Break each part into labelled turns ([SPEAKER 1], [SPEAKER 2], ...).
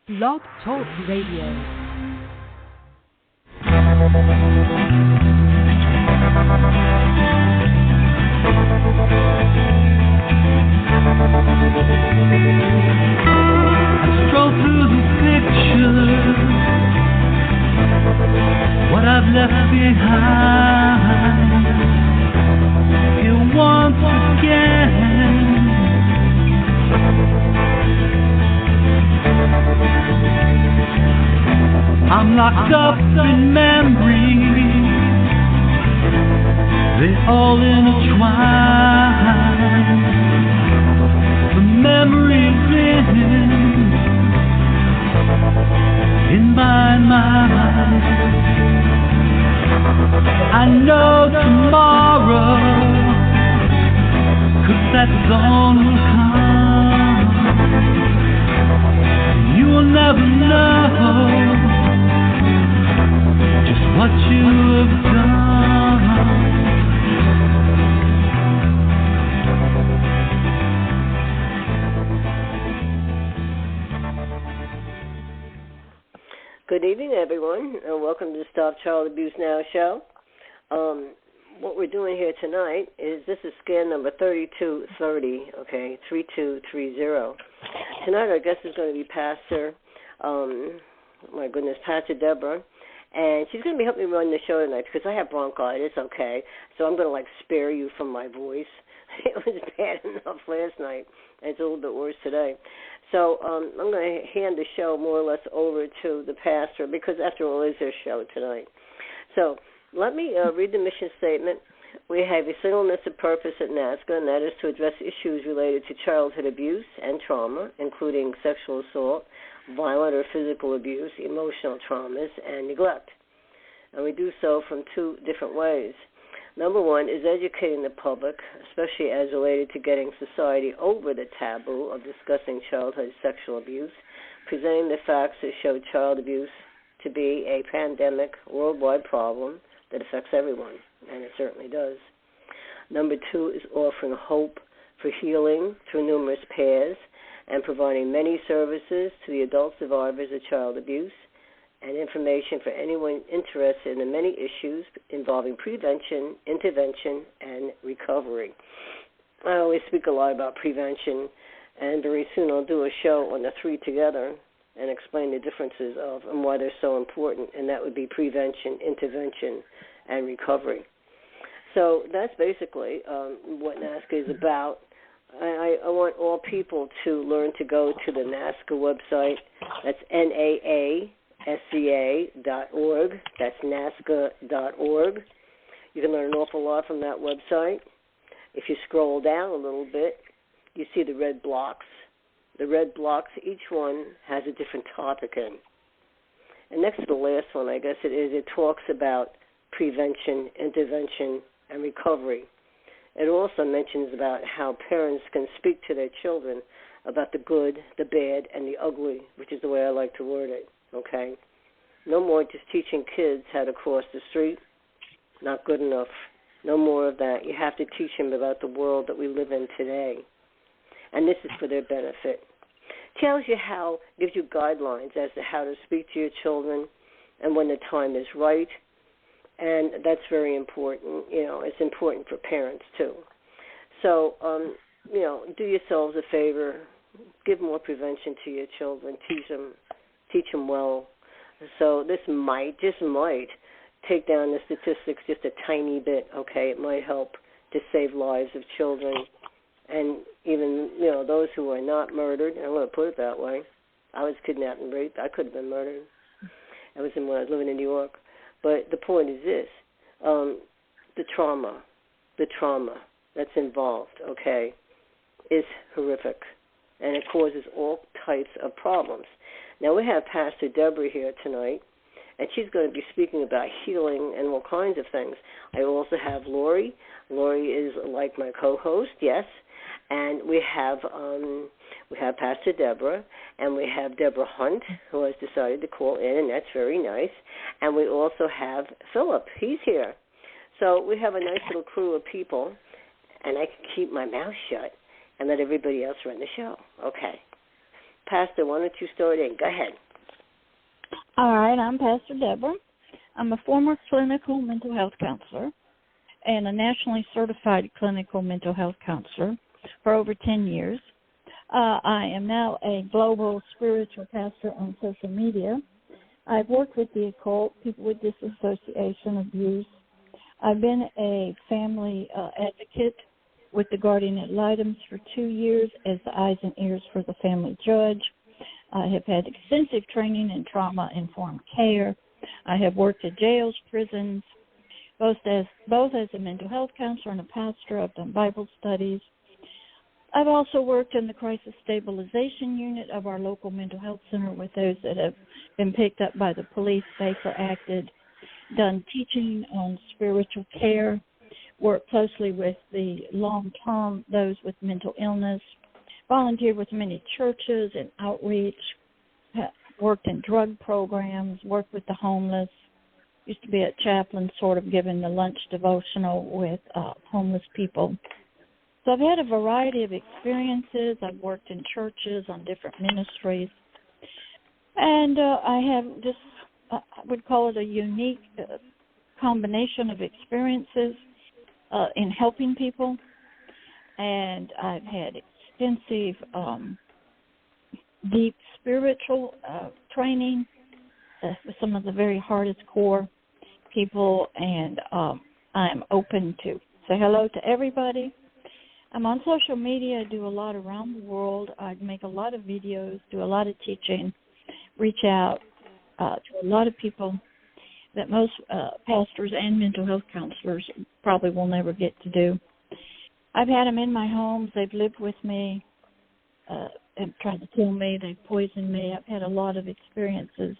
[SPEAKER 1] Blog Talk Radio.
[SPEAKER 2] What I've left behind here once again. I'm locked up in memories, they all intertwine. The memories in my mind. I know tomorrow, 'cause that dawn will come. You will never know just what you have done.
[SPEAKER 3] Good evening, everyone, and welcome to the Stop Child Abuse Now show. What we're doing here tonight is, this is scan number 3230, okay, 3230. Tonight our guest is going to be Pastor, Pastor Deborah, and she's going to be helping me run the show tonight because I have bronchitis, okay, so I'm going to, spare you from my voice. It was bad enough last night, and it's a little bit worse today. So I'm going to hand the show more or less over to the pastor because, after all, it's their show tonight. So let me read the mission statement. We have a singleness of purpose at NAASCA, and that is to address issues related to childhood abuse and trauma, including sexual assault, violent or physical abuse, emotional traumas, and neglect. And we do so from two different ways. Number one is educating the public, especially as related to getting society over the taboo of discussing childhood sexual abuse, presenting the facts that show child abuse to be a pandemic, worldwide problem that affects everyone, and it certainly does. Number two is offering hope for healing through numerous paths and providing many services to the adult survivors of child abuse and information for anyone interested in the many issues involving prevention, intervention, and recovery. I always speak a lot about prevention, and very soon I'll do a show on the three together and explain the differences of and why they're so important, and that would be prevention, intervention, and recovery. So that's basically what NAASCA is about. I want all people to learn to go to the NAASCA website. That's NAASCA.org. That's NAASCA.org. You can learn an awful lot from that website. If you scroll down a little bit, you see the red blocks. The red blocks, each one has a different topic in. And next to the last one, I guess it talks about prevention, intervention, and recovery. It also mentions about how parents can speak to their children about the good, the bad, and the ugly, which is the way I like to word it, okay? No more just teaching kids how to cross the street. Not good enough. No more of that. You have to teach them about the world that we live in today. And this is for their benefit. Tells you how, gives you guidelines as to how to speak to your children and when the time is right. And that's very important. It's important for parents, too. So, do yourselves a favor. Give more prevention to your children. Teach them well. So this might take down the statistics just a tiny bit, okay? It might help to save lives of children. And even, those who are not murdered, I'm going to put it that way. I was kidnapped and raped. I could have been murdered. That was when I was living in New York. But the point is this, the trauma that's involved, okay, is horrific. And it causes all types of problems. Now, we have Pastor Deborah here tonight, and she's going to be speaking about healing and all kinds of things. I also have Lori. Lori is like my co-host, yes. And we have Pastor Deborah, and we have Deborah Hunt, who has decided to call in, and that's very nice. And we also have Philip. He's here. So we have a nice little crew of people, and I can keep my mouth shut and let everybody else run the show. Okay. Pastor, why don't you start in? Go ahead.
[SPEAKER 4] All right, I'm Pastor Deborah. I'm a former clinical mental health counselor and a nationally certified clinical mental health counselor for over 10 years. I am now a global spiritual pastor on social media. I've worked with the occult, people with dissociation, abuse. I've been a family advocate with the guardian ad litem for 2 years as the eyes and ears for the family judge. I have had extensive training in trauma-informed care. I have worked at jails, prisons, both as a mental health counselor and a pastor. I've done Bible studies. I've also worked in the crisis stabilization unit of our local mental health center with those that have been picked up by the police, safe or acted, done teaching on spiritual care, worked closely with the long-term, those with mental illness, volunteered with many churches and outreach, worked in drug programs, worked with the homeless, used to be a chaplain sort of giving the lunch devotional with homeless people. So I've had a variety of experiences. I've worked in churches on different ministries. And I have just, I would call it a unique combination of experiences in helping people. And I've had extensive, deep spiritual training with some of the very hardest core people. And I'm open to say hello to everybody. I'm on social media. I do a lot around the world. I make a lot of videos, do a lot of teaching, reach out to a lot of people that most pastors and mental health counselors probably will never get to do. I've had them in my homes. They've lived with me and tried to kill me. They've poisoned me. I've had a lot of experiences.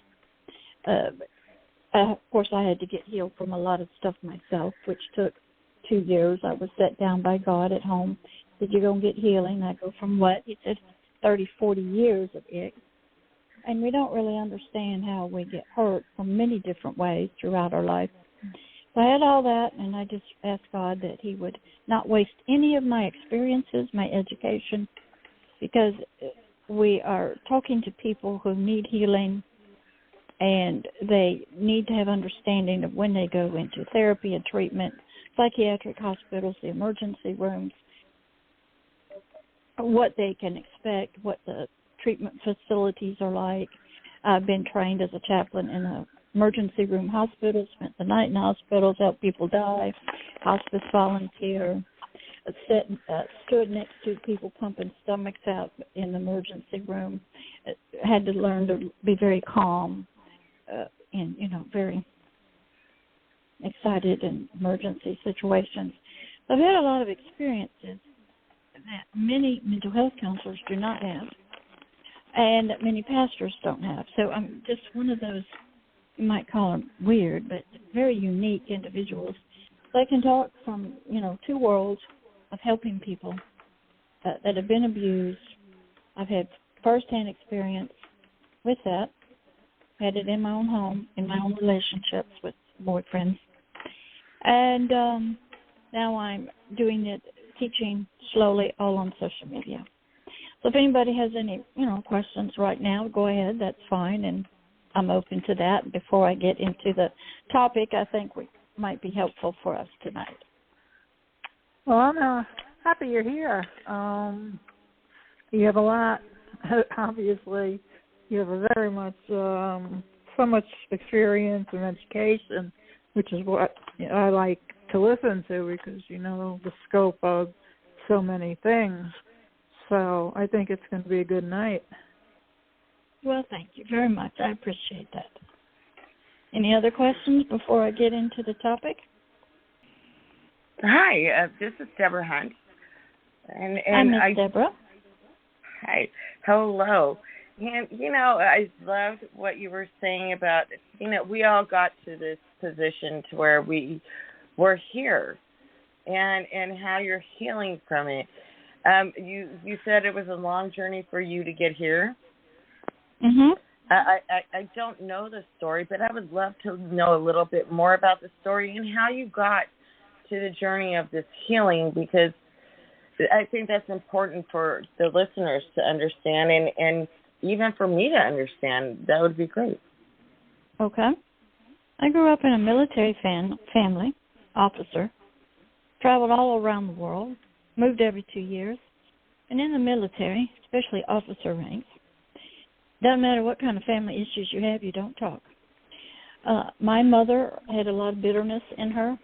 [SPEAKER 4] Of course, I had to get healed from a lot of stuff myself, which took 2 years. I was set down by God at home. Said, you're going to get healing. I go, from what? He said, 30, 40 years of it. And we don't really understand how we get hurt from many different ways throughout our life. So I had all that, and I just asked God that he would not waste any of my experiences, my education, because we are talking to people who need healing, and they need to have understanding of when they go into therapy and treatment, psychiatric hospitals, the emergency rooms, what they can expect, what the treatment facilities are like. I've been trained as a chaplain in an emergency room hospital, spent the night in hospitals, helped people die, hospice volunteer, stood next to people pumping stomachs out in the emergency room, had to learn to be very calm and, very excited in emergency situations. I've had a lot of experiences that many mental health counselors do not have and that many pastors don't have. So I'm just one of those, you might call them weird, but very unique individuals. So I can talk from, two worlds of helping people that have been abused. I've had firsthand experience with that, had it in my own home, in my own relationships with boyfriends. And now I'm doing it, teaching slowly all on social media. So if anybody has any, questions right now, go ahead. That's fine, and I'm open to that. Before I get into the topic, I think we might be helpful for us tonight.
[SPEAKER 5] Well, I'm happy you're here. You have a lot, obviously. You have a very much, so much experience and education, which is what I like to listen to because you know the scope of so many things. So I think it's going to be a good night.
[SPEAKER 4] Well, thank you very much. I appreciate that. Any other questions before I get into the topic?
[SPEAKER 6] Hi, this is Deborah Hunt. And
[SPEAKER 4] I'm Miss Deborah.
[SPEAKER 6] Hi. Hello. And, I loved what you were saying about, we all got to this position to where we were here and how you're healing from it. You said it was a long journey for you to get here.
[SPEAKER 4] Mm-hmm.
[SPEAKER 6] I don't know the story, but I would love to know a little bit more about the story and how you got to the journey of this healing, because I think that's important for the listeners to understand. And even for me to understand, that would be great.
[SPEAKER 4] Okay. I grew up in a military family, officer, traveled all around the world, moved every 2 years, and in the military, especially officer ranks, doesn't matter what kind of family issues you have, you don't talk. My mother had a lot of bitterness in her,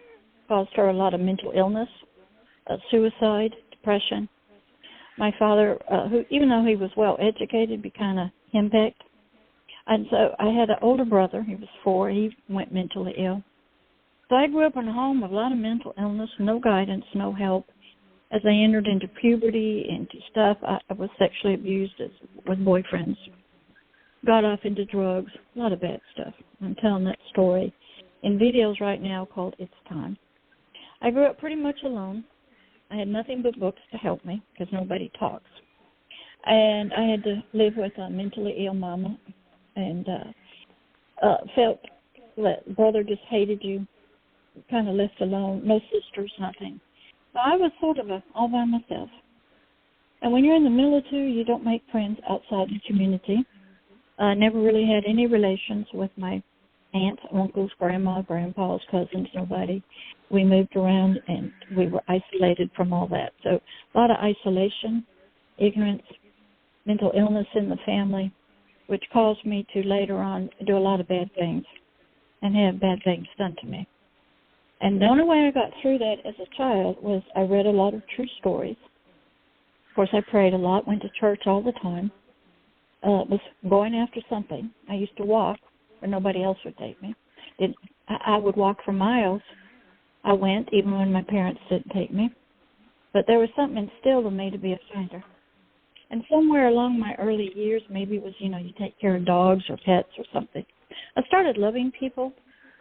[SPEAKER 4] caused her a lot of mental illness, suicide, depression. My father, who even though he was well educated, be kind of henpecked. And so I had an older brother. He was 4. He went mentally ill. So I grew up in a home with a lot of mental illness, no guidance, no help. As I entered into puberty, into stuff, I was sexually abused with boyfriends. Got off into drugs, a lot of bad stuff. I'm telling that story in videos right now called It's Time. I grew up pretty much alone. I had nothing but books to help me because nobody talks. And I had to live with a mentally ill mama and felt that brother just hated you, kind of left alone, no sisters, nothing. So I was sort of all by myself. And when you're in the military, you don't make friends outside the community. I never really had any relations with my aunts, uncles, grandma, grandpas, cousins, nobody. We moved around and we were isolated from all that. So a lot of isolation, ignorance, mental illness in the family, which caused me to later on do a lot of bad things and have bad things done to me. And the only way I got through that as a child was I read a lot of true stories. Of course, I prayed a lot, went to church all the time, was going after something. I used to walk where nobody else would take me. I would walk for miles. I went even when my parents didn't take me. But there was something instilled in me to be a fighter. And somewhere along my early years, maybe it was, you take care of dogs or pets or something, I started loving people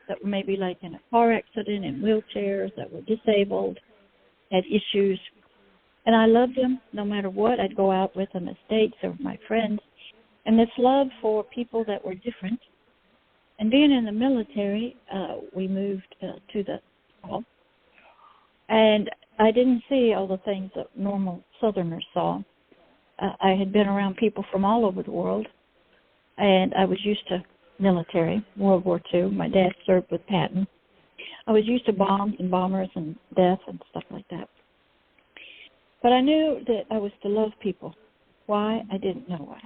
[SPEAKER 4] that were maybe like in a car accident, in wheelchairs, that were disabled, had issues. And I loved them no matter what. I'd go out with them as dates or my friends. And this love for people that were different. And being in the military, we moved to the fall. And I didn't see all the things that normal Southerners saw. I had been around people from all over the world. And I was used to military, World War II. My dad served with Patton. I was used to bombs and bombers and death and stuff like that. But I knew that I was to love people. Why? I didn't know why.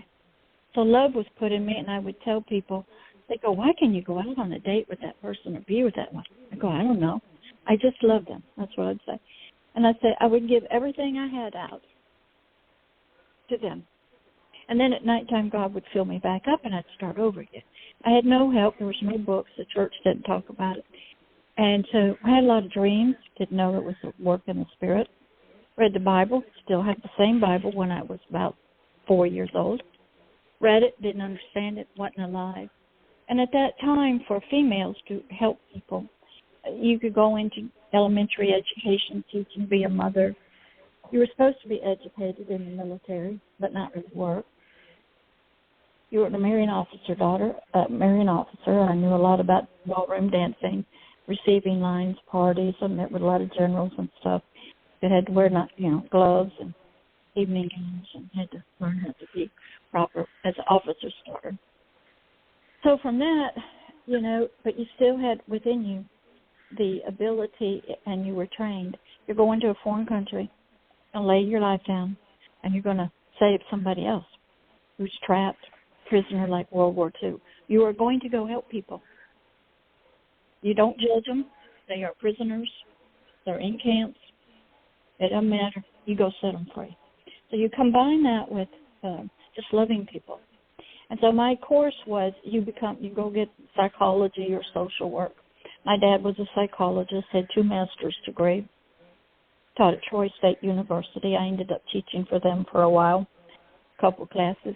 [SPEAKER 4] So love was put in me, and I would tell people, they go, why can you go out on a date with that person or be with that one? I go, I don't know. I just love them. That's what I'd say. And I'd say I would give everything I had out to them. And then at nighttime, God would fill me back up, and I'd start over again. I had no help. There was no books. The church didn't talk about it. And so I had a lot of dreams. Didn't know it was a work in the Spirit. Read the Bible. Still had the same Bible when I was about 4 years old. Read it. Didn't understand it. Wasn't alive. And at that time, for females to help people, you could go into elementary education, teaching, be a mother. You were supposed to be educated in the military, but not really work. You were a Marine officer daughter, Marine officer. I knew a lot about ballroom dancing, receiving lines, parties. I met with a lot of generals and stuff that had to wear, gloves and evening gowns, and had to learn how to be proper as an officer starter. So from that, but you still had within you the ability, and you were trained. You're going to a foreign country and lay your life down, and you're going to save somebody else who's trapped, prisoner like World War II. You are going to go help people. You don't judge them. They are prisoners. They're in camps. It doesn't matter. You go set them free. So you combine that with just loving people. And so my course was you go get psychology or social work. My dad was a psychologist, had 2 master's degrees, taught at Troy State University. I ended up teaching for them for a while, a couple classes.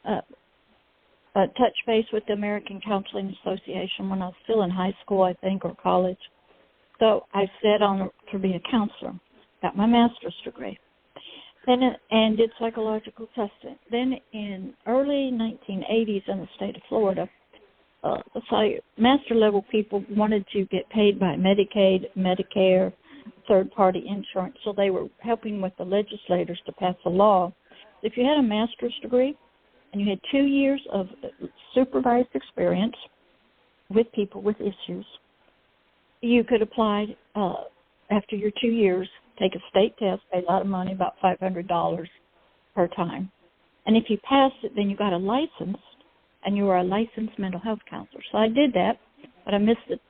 [SPEAKER 4] Touch base with the American Counseling Association when I was still in high school, I think, or college. So I set on to be a counselor, got my master's degree, and did psychological testing. Then in early 1980s in the state of Florida, master-level people wanted to get paid by Medicaid, Medicare, third-party insurance, so they were helping with the legislators to pass a law. If you had a master's degree and you had 2 years of supervised experience with people with issues, you could apply after your 2 years, take a state test, pay a lot of money, about $500 per time. And if you passed it, then you got a license, and you were a licensed mental health counselor. So I did that, but I missed the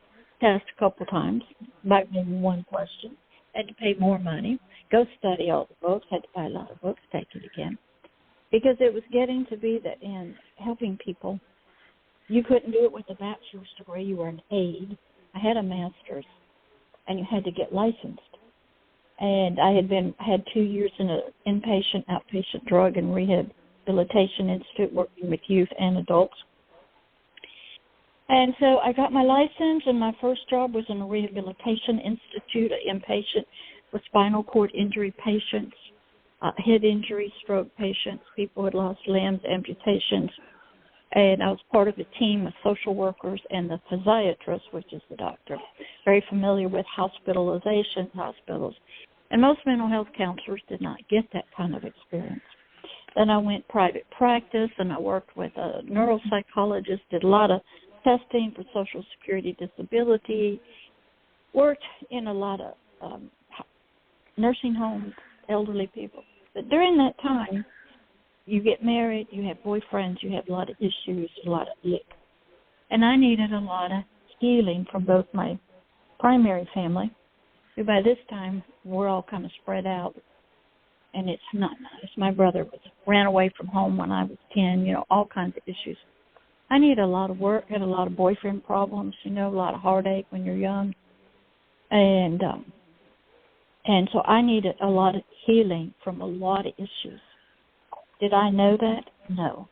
[SPEAKER 4] test a couple times, by maybe one question. Had to pay more money, go study all the books, had to buy a lot of books, take it again. Because it was getting to be that in helping people, you couldn't do it with a bachelor's degree. You were an aide. I had a master's, and you had to get licensed. And I had 2 years in an inpatient, outpatient drug and rehabilitation institute working with youth and adults. And so I got my license, and my first job was in a rehabilitation institute, an inpatient with spinal cord injury patients, head injury, stroke patients, people who had lost limbs, amputations. And I was part of a team of social workers and the physiatrist, which is the doctor, very familiar with hospitalizations, hospitals. And most mental health counselors did not get that kind of experience. Then I went private practice, and I worked with a neuropsychologist, did a lot of testing for Social Security disability, worked in a lot of nursing homes, elderly people. But during that time, you get married, you have boyfriends, you have a lot of issues, a lot of ick. And I needed a lot of healing from both my primary family, who by this time we're all kind of spread out, and it's not nice. My brother ran away from home when I was 10, all kinds of issues. I needed a lot of work, had a lot of boyfriend problems, a lot of heartache when you're young. And so I needed a lot of healing from a lot of issues. Did I know that? No.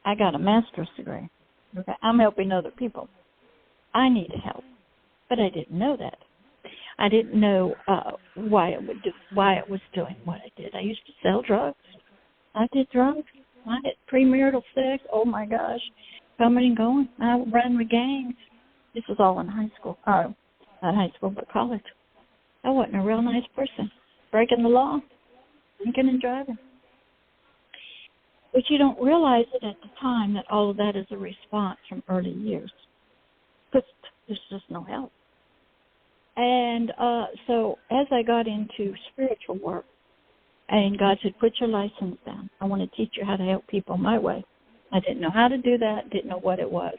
[SPEAKER 4] I got a master's degree. Okay? I'm helping other people. I needed help, but I didn't know that. I didn't know why it was doing what I did. I used to sell drugs. I did drugs. I had premarital sex. Oh my gosh, coming and going. I ran with gangs. This was all in high school. Not high school, but college. I wasn't a real nice person. Breaking the law, drinking and driving. But you don't realize it at the time that all of that is a response from early years. Because there's just no help. And so as I got into spiritual work, and God said, put your license down. I want to teach you how to help people my way. I didn't know how to do that, didn't know what it was.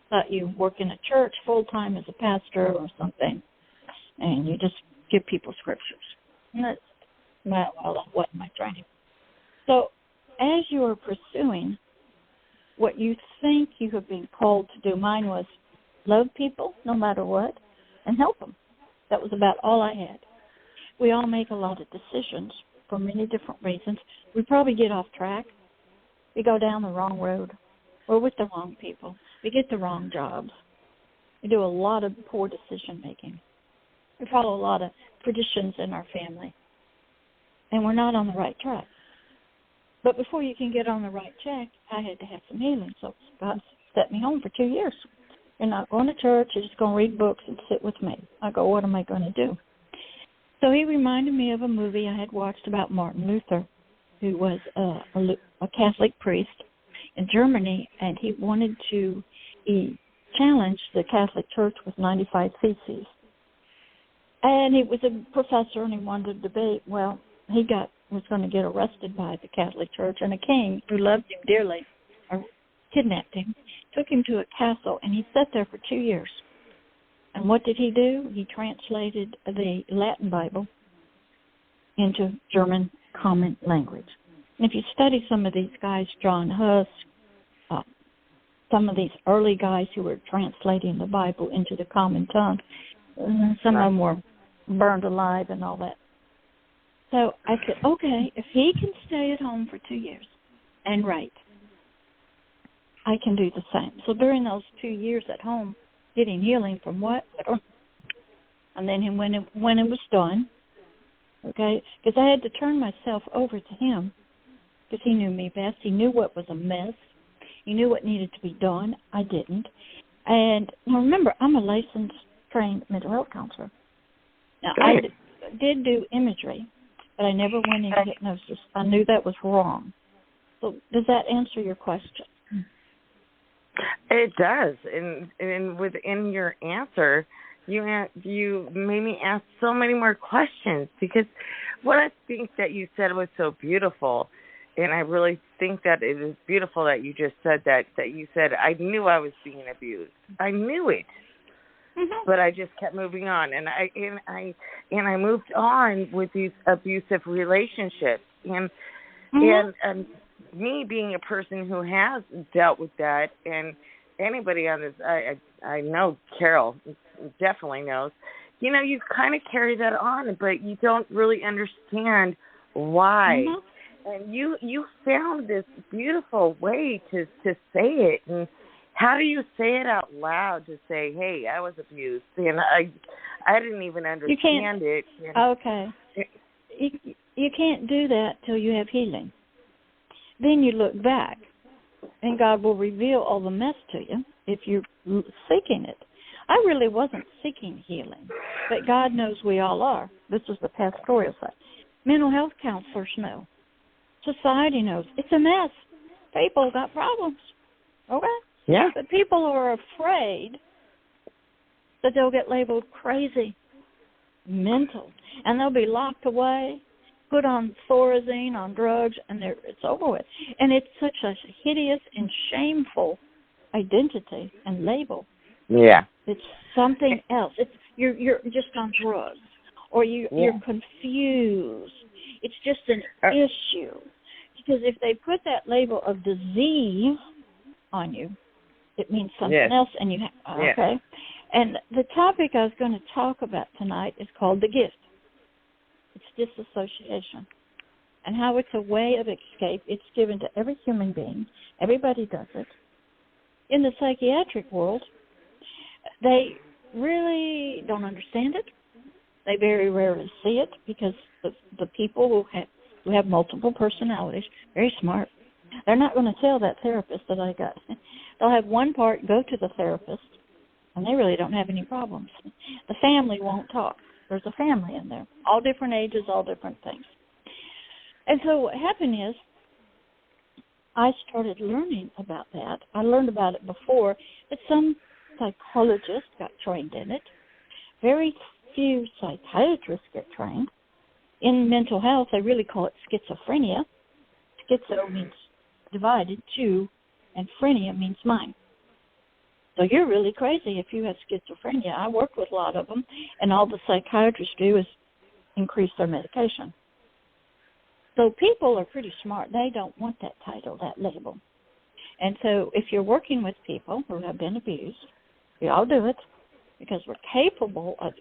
[SPEAKER 4] Thought you work in a church full-time as a pastor or something, and you just give people scriptures. And that's, well, what am I trying to do? So as you are pursuing what you think you have been called to do, mine was love people no matter what and help them. That was about all I had. We all make a lot of decisions for many different reasons. We probably get off track. We go down the wrong road. We're with the wrong people. We get the wrong jobs. We do a lot of poor decision making. We follow a lot of traditions in our family. And we're not on the right track. But before you can get on the right track, I had to have some healing. So God set me home for 2 years. You're not going to church. You're just going to read books and sit with me. I go, what am I going to do? So he reminded me of a movie I had watched about Martin Luther, who was a Catholic priest in Germany, and he challenged the Catholic Church with 95 Theses. And he was a professor, and he wanted to debate. Well, he was going to get arrested by the Catholic Church, and a king who loved him dearly, or kidnapped him, took him to a castle, and he sat there for 2 years. And what did he do? He translated the Latin Bible into German common language. And if you study some of these guys, John Huss, some of these early guys who were translating the Bible into the common tongue, some of them were burned alive and all that. So I said, okay, if he can stay at home for 2 years and write, I can do the same. So during those 2 years at home, getting healing from what? And then when it was done, okay, because I had to turn myself over to him because he knew me best. He knew what was a mess. He knew what needed to be done. I didn't. And now remember, I'm a licensed, trained mental health counselor. Now, I did do imagery, but I never went into hypnosis. I knew that was wrong. So does that answer your question?
[SPEAKER 6] It does, and within your answer, you made me ask so many more questions, because what I think that you said was so beautiful, and I really think that it is beautiful that you just said that you said, I knew I was being abused. I knew it. Mm-hmm. But I just kept moving on, and I moved on with these abusive relationships, and me being a person who has dealt with that, and anybody on this, I know Carol definitely knows. You know, you kind of carry that on, but you don't really understand why. Mm-hmm. And you found this beautiful way to say it. And how do you say it out loud to say, hey, I was abused? And I didn't even understand it.
[SPEAKER 4] Okay. You can't do that till you have healing. Then you look back, and God will reveal all the mess to you if you're seeking it. I really wasn't seeking healing, but God knows we all are. This is the pastoral side. Mental health counselors know. Society knows. It's a mess. People got problems. Okay?
[SPEAKER 6] Yeah.
[SPEAKER 4] But people are afraid that they'll get labeled crazy, mental, and they'll be locked away, put on Thorazine, on drugs, and it's over with. And it's such a hideous and shameful identity and label.
[SPEAKER 6] Yeah.
[SPEAKER 4] It's something else. It's you're just on drugs, or you're confused. It's just an issue. Because if they put that label of disease on you, it means something else, and you okay. And the topic I was going to talk about tonight is called the gift. It's disassociation, and how it's a way of escape. It's given to every human being. Everybody does it. In the psychiatric world, they really don't understand it. They very rarely see it, because the people who have multiple personalities, very smart, they're not going to tell that therapist that I got. They'll have one part go to the therapist, and they really don't have any problems. The family won't talk. There's a family in there, all different ages, all different things. And so what happened is I started learning about that. I learned about it before, but some psychologists got trained in it. Very few psychiatrists get trained. In mental health, they really call it schizophrenia. Schizo means divided, two, and phrenia means mind. So you're really crazy if you have schizophrenia. I work with a lot of them, and all the psychiatrists do is increase their medication. So people are pretty smart. They don't want that title, that label. And so if you're working with people who have been abused, we all do it, because we're capable of,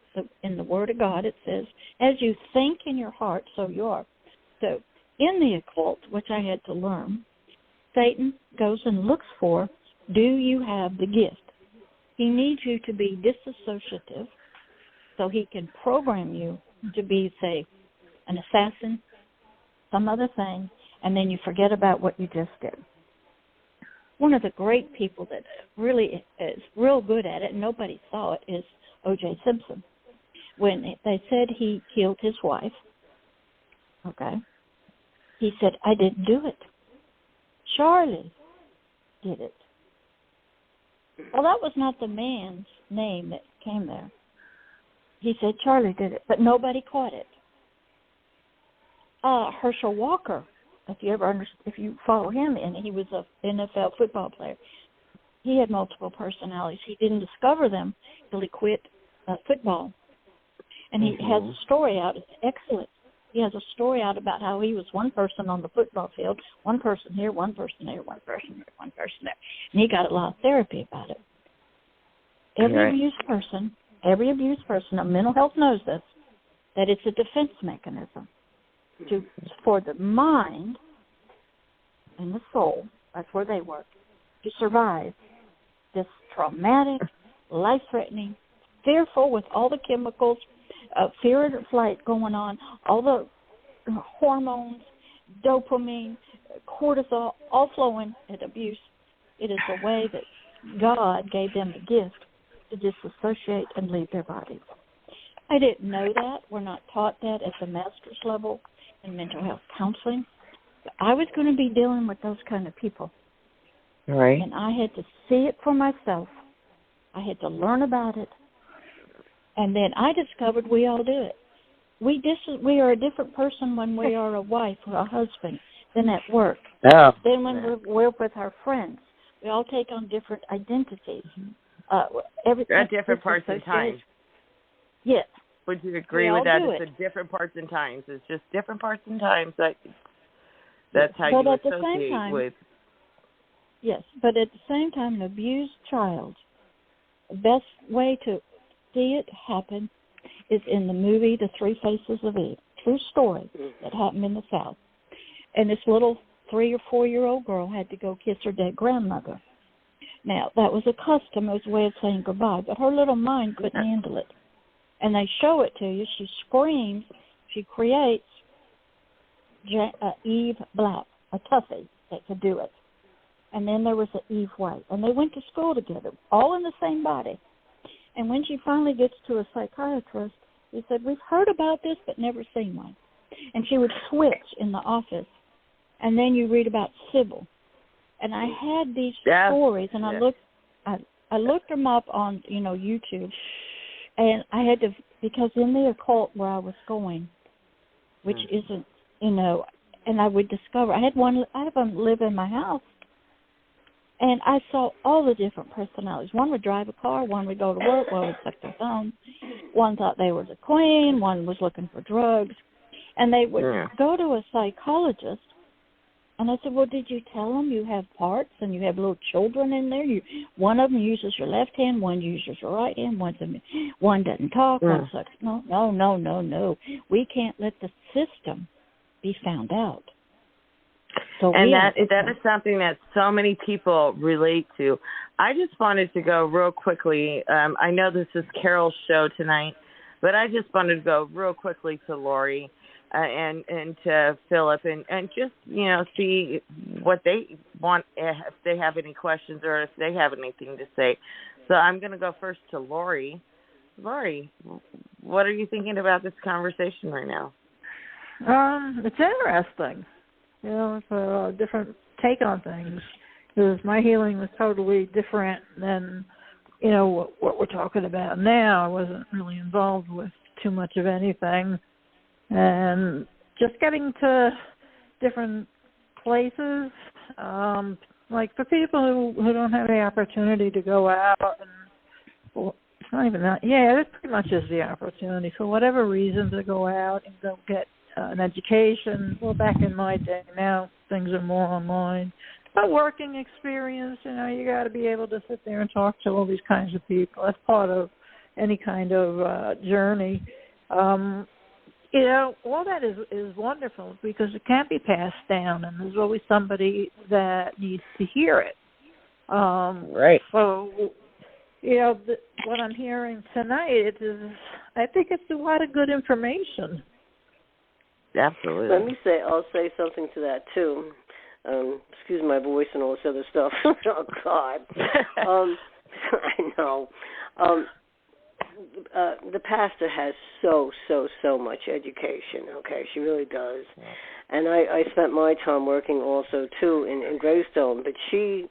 [SPEAKER 4] in the Word of God, it says, as you think in your heart, so you are. So in the occult, which I had to learn, Satan goes and looks for, do you have the gift? He needs you to be disassociative so he can program you to be, say, an assassin, some other thing, and then you forget about what you just did. One of the great people that really is real good at it, and nobody saw it, is O.J. Simpson. When they said he killed his wife, okay, he said, I didn't do it. Charlie did it. Well, that was not the man's name that came there. He said Charlie did it, but nobody caught it. Hershel Walker, if you follow him, and he was an NFL football player, he had multiple personalities. He didn't discover them until he quit football. And he has a story out. It's excellent. He has a story out about how he was one person on the football field, one person here, one person there, one person there, one person there. And he got a lot of therapy about it. Every abused person, a mental health knows this, that it's a defense mechanism for the mind and the soul, that's where they work, to survive this traumatic, life-threatening, fearful with all the chemicals, fear and flight going on, all the hormones, dopamine, cortisol, all flowing at abuse. It is a way that God gave them the gift to disassociate and leave their bodies. I didn't know that. We're not taught that at the master's level in mental health counseling. I was going to be dealing with those kind of people.
[SPEAKER 6] Right.
[SPEAKER 4] And I had to see it for myself. I had to learn about it. And then I discovered we all do it. We are a different person when we are a wife or a husband than at work.
[SPEAKER 6] Oh.
[SPEAKER 4] Then when we're with our friends, we all take on different identities.
[SPEAKER 6] At different parts and times.
[SPEAKER 4] Yes.
[SPEAKER 6] Would you agree with that? It's a different parts and times. It's just different parts and times. That's how you associate with.
[SPEAKER 4] Yes, but at the same time, an abused child, the best way to see it happen is in the movie The Three Faces of Eve. True story that happened in the South. And this little 3 or 4-year-old girl had to go kiss her dead grandmother. Now, that was a custom, it was a way of saying goodbye, but her little mind couldn't handle it. And they show it to you. She screams. She creates Eve Black, a toughie that could do it. And then there was an Eve White. And they went to school together, all in the same body. And when she finally gets to a psychiatrist, he said, we've heard about this but never seen one. And she would switch in the office. And then you read about Sybil. And I had these stories, and I looked them up on, YouTube. And I had to, because in the occult where I was going, which isn't, and I would discover, I have them live in my house. And I saw all the different personalities. One would drive a car, one would go to work, one would suck their thumb. One thought they were the queen, one was looking for drugs. And they would go to a psychologist. And I said, well, did you tell them you have parts and you have little children in there? One of them uses your left hand, one uses your right hand, one doesn't talk, one sucks. No. We can't let the system be found out. So
[SPEAKER 6] and that is something that so many people relate to. I just wanted to go real quickly. I know this is Carol's show tonight, but I just wanted to go real quickly to Lori and to Philip and just, see what they want, if they have any questions or if they have anything to say. So I'm going to go first to Lori. Lori, what are you thinking about this conversation right now?
[SPEAKER 5] It's interesting. It's a different take on things. Because my healing was totally different than, what we're talking about now. I wasn't really involved with too much of anything. And just getting to different places, like for people who don't have the opportunity to go out, and it's not even that. Yeah, it pretty much is the opportunity for whatever reason to go out and go get an education. Well, back in my day, now things are more online. A working experience, you got to be able to sit there and talk to all these kinds of people. That's part of any kind of journey. All that is wonderful because it can't be passed down, and there's always somebody that needs to hear it.
[SPEAKER 6] Right.
[SPEAKER 5] So, what I'm hearing tonight I think it's a lot of good information.
[SPEAKER 6] Absolutely.
[SPEAKER 3] I'll say something to that too. Excuse my voice and all this other stuff. Oh God. I know. The pastor has so much education. Okay, she really does. Yeah. And I spent my time working also too in Greystone, but she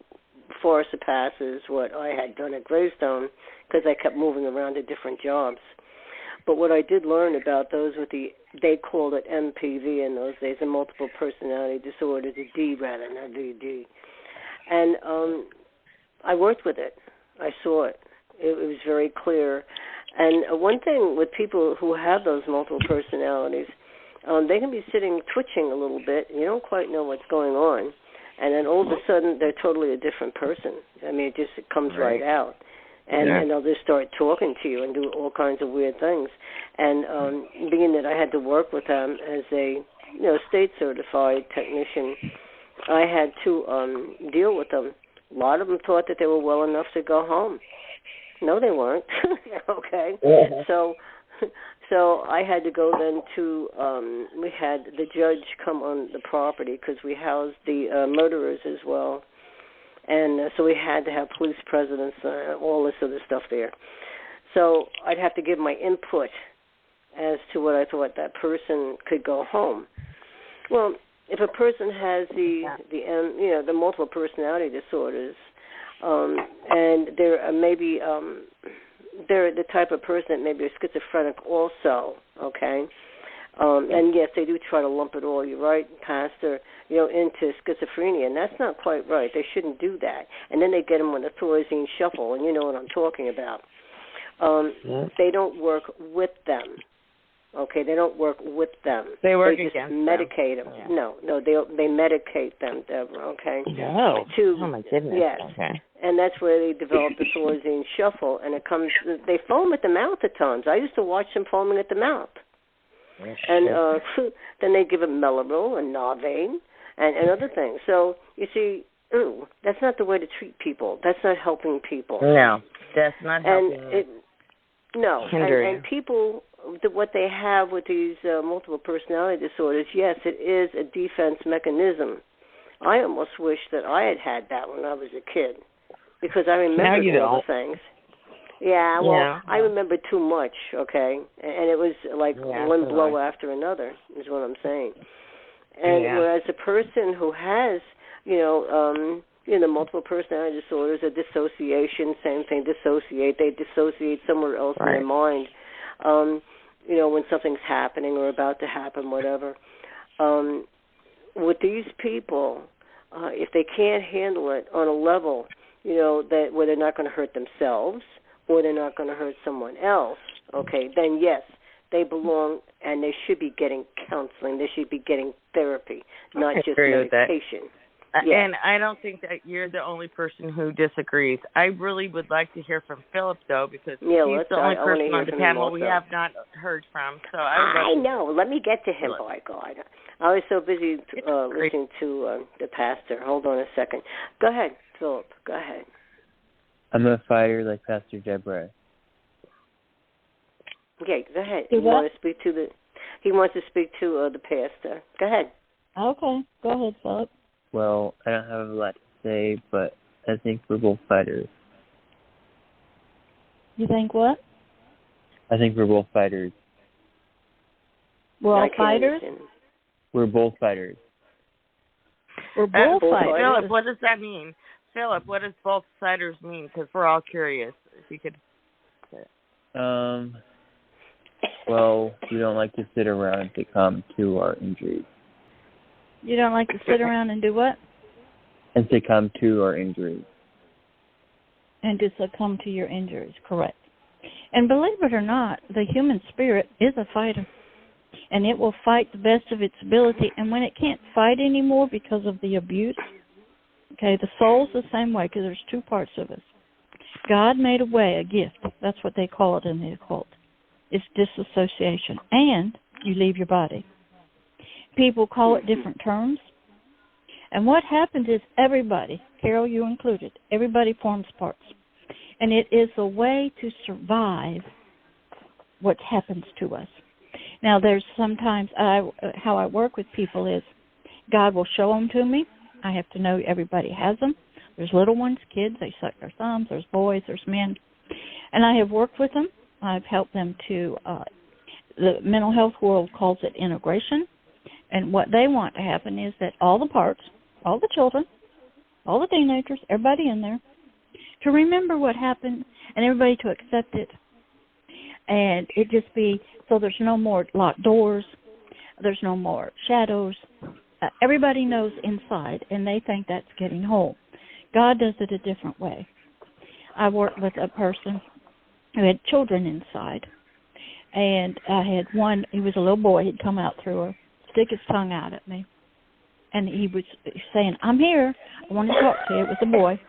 [SPEAKER 3] far surpasses what I had done at Greystone because I kept moving around to different jobs. But what I did learn about those with they called it MPV in those days, a multiple personality disorder, the D rather, not VD. And I worked with it. I saw it. It was very clear. And one thing with people who have those multiple personalities, they can be sitting twitching a little bit. You don't quite know what's going on. And then all of a sudden, they're totally a different person. I mean, it comes right out. And they'll just start talking to you and do all kinds of weird things. And being that I had to work with them as a state-certified technician, I had to deal with them. A lot of them thought that they were well enough to go home. No, they weren't. Okay. Yeah. So I had to go then to, we had the judge come on the property because we housed the murderers as well. And so we had to have police presence, all this other stuff there. So I'd have to give my input as to what I thought that person could go home. Well, if a person has the multiple personality disorders, and they're maybe they're the type of person that maybe is schizophrenic also, okay? And yes, they do try to lump it all, you're right, Pastor, into schizophrenia, and that's not quite right. They shouldn't do that. And then they get them on the Thorazine shuffle, and you know what I'm talking about. They don't work with them. Okay, they don't work with them.
[SPEAKER 6] They work
[SPEAKER 3] against them.
[SPEAKER 6] They
[SPEAKER 3] just medicate them. Yeah. No, they medicate them, Deborah, okay?
[SPEAKER 6] No. Oh, my goodness.
[SPEAKER 3] Yes.
[SPEAKER 6] Okay.
[SPEAKER 3] And that's where they develop the Thorazine shuffle, and they foam at the mouth at times. I used to watch them foaming at the mouth. And then they give them Melaril and Narvane and other things. So, you see, that's not the way to treat people. That's not helping people.
[SPEAKER 6] No, that's not helping.
[SPEAKER 3] And people, what they have with these multiple personality disorders, yes, it is a defense mechanism. I almost wish that I had that when I was a kid, because I remember all the things. Yeah, well, I remember too much, okay? And it was like one blow after another, is what I'm saying. And whereas a person who has, multiple personality disorders, a dissociation, same thing, they dissociate somewhere else in their mind, when something's happening or about to happen, whatever. With these people, if they can't handle it on a level, that where they're not going to hurt themselves, or they're not going to hurt someone else, okay, then yes, they belong and they should be getting counseling. They should be getting therapy, not just medication.
[SPEAKER 6] And I don't think that you're the only person who disagrees. I really would like to hear from Philip, though, because he's the only person on the panel we have not heard from. So I
[SPEAKER 3] know. Let me get to him, by God. I was so busy listening to the pastor. Hold on a second. Go ahead, Philip. Go ahead. I'm
[SPEAKER 7] a fighter like Pastor Deborah.
[SPEAKER 3] Okay, go ahead. He wants to speak to the pastor. Go ahead.
[SPEAKER 4] Okay, go ahead, Philip.
[SPEAKER 7] Well, I don't have a lot to say, but I think we're both fighters.
[SPEAKER 4] You think what?
[SPEAKER 7] I think we're both fighters.
[SPEAKER 4] We're all fighters?
[SPEAKER 7] We're both fighters.
[SPEAKER 4] We're both fighters.
[SPEAKER 6] Philip, what does that mean? Philip, what does both fighters mean? Because we're all curious. If you could.
[SPEAKER 7] Well, we don't like to sit around and succumb to our injuries.
[SPEAKER 4] You don't like to sit around and do what?
[SPEAKER 7] And succumb to our injuries.
[SPEAKER 4] And to succumb to your injuries, correct. And believe it or not, the human spirit is a fighter. And it will fight the best of its ability. And when it can't fight anymore because of the abuse, okay, the soul's the same way, because there's two parts of us. God made a way, a gift. That's what they call it in the occult. It's disassociation. And you leave your body. People call it different terms. And what happens is everybody, Carol, you included, everybody forms parts. And it is a way to survive what happens to us. Now, there's sometimes, how I work with people is God will show them to me. I have to know everybody has them. There's little ones, kids, they suck their thumbs. There's boys, there's men. And I have worked with them. I've helped them to, the mental health world calls it integration. And what they want to happen is that all the parts, all the children, all the teenagers, everybody in there, to remember what happened and everybody to accept it. And it just be, so there's no more locked doors, there's no more shadows. Everybody knows inside, and they think that's getting whole. God does it a different way. I worked with a person who had children inside, and I had one, he was a little boy, he'd come out through her, stick his tongue out at me. And he was saying, I'm here, I want to talk to you. It was a boy.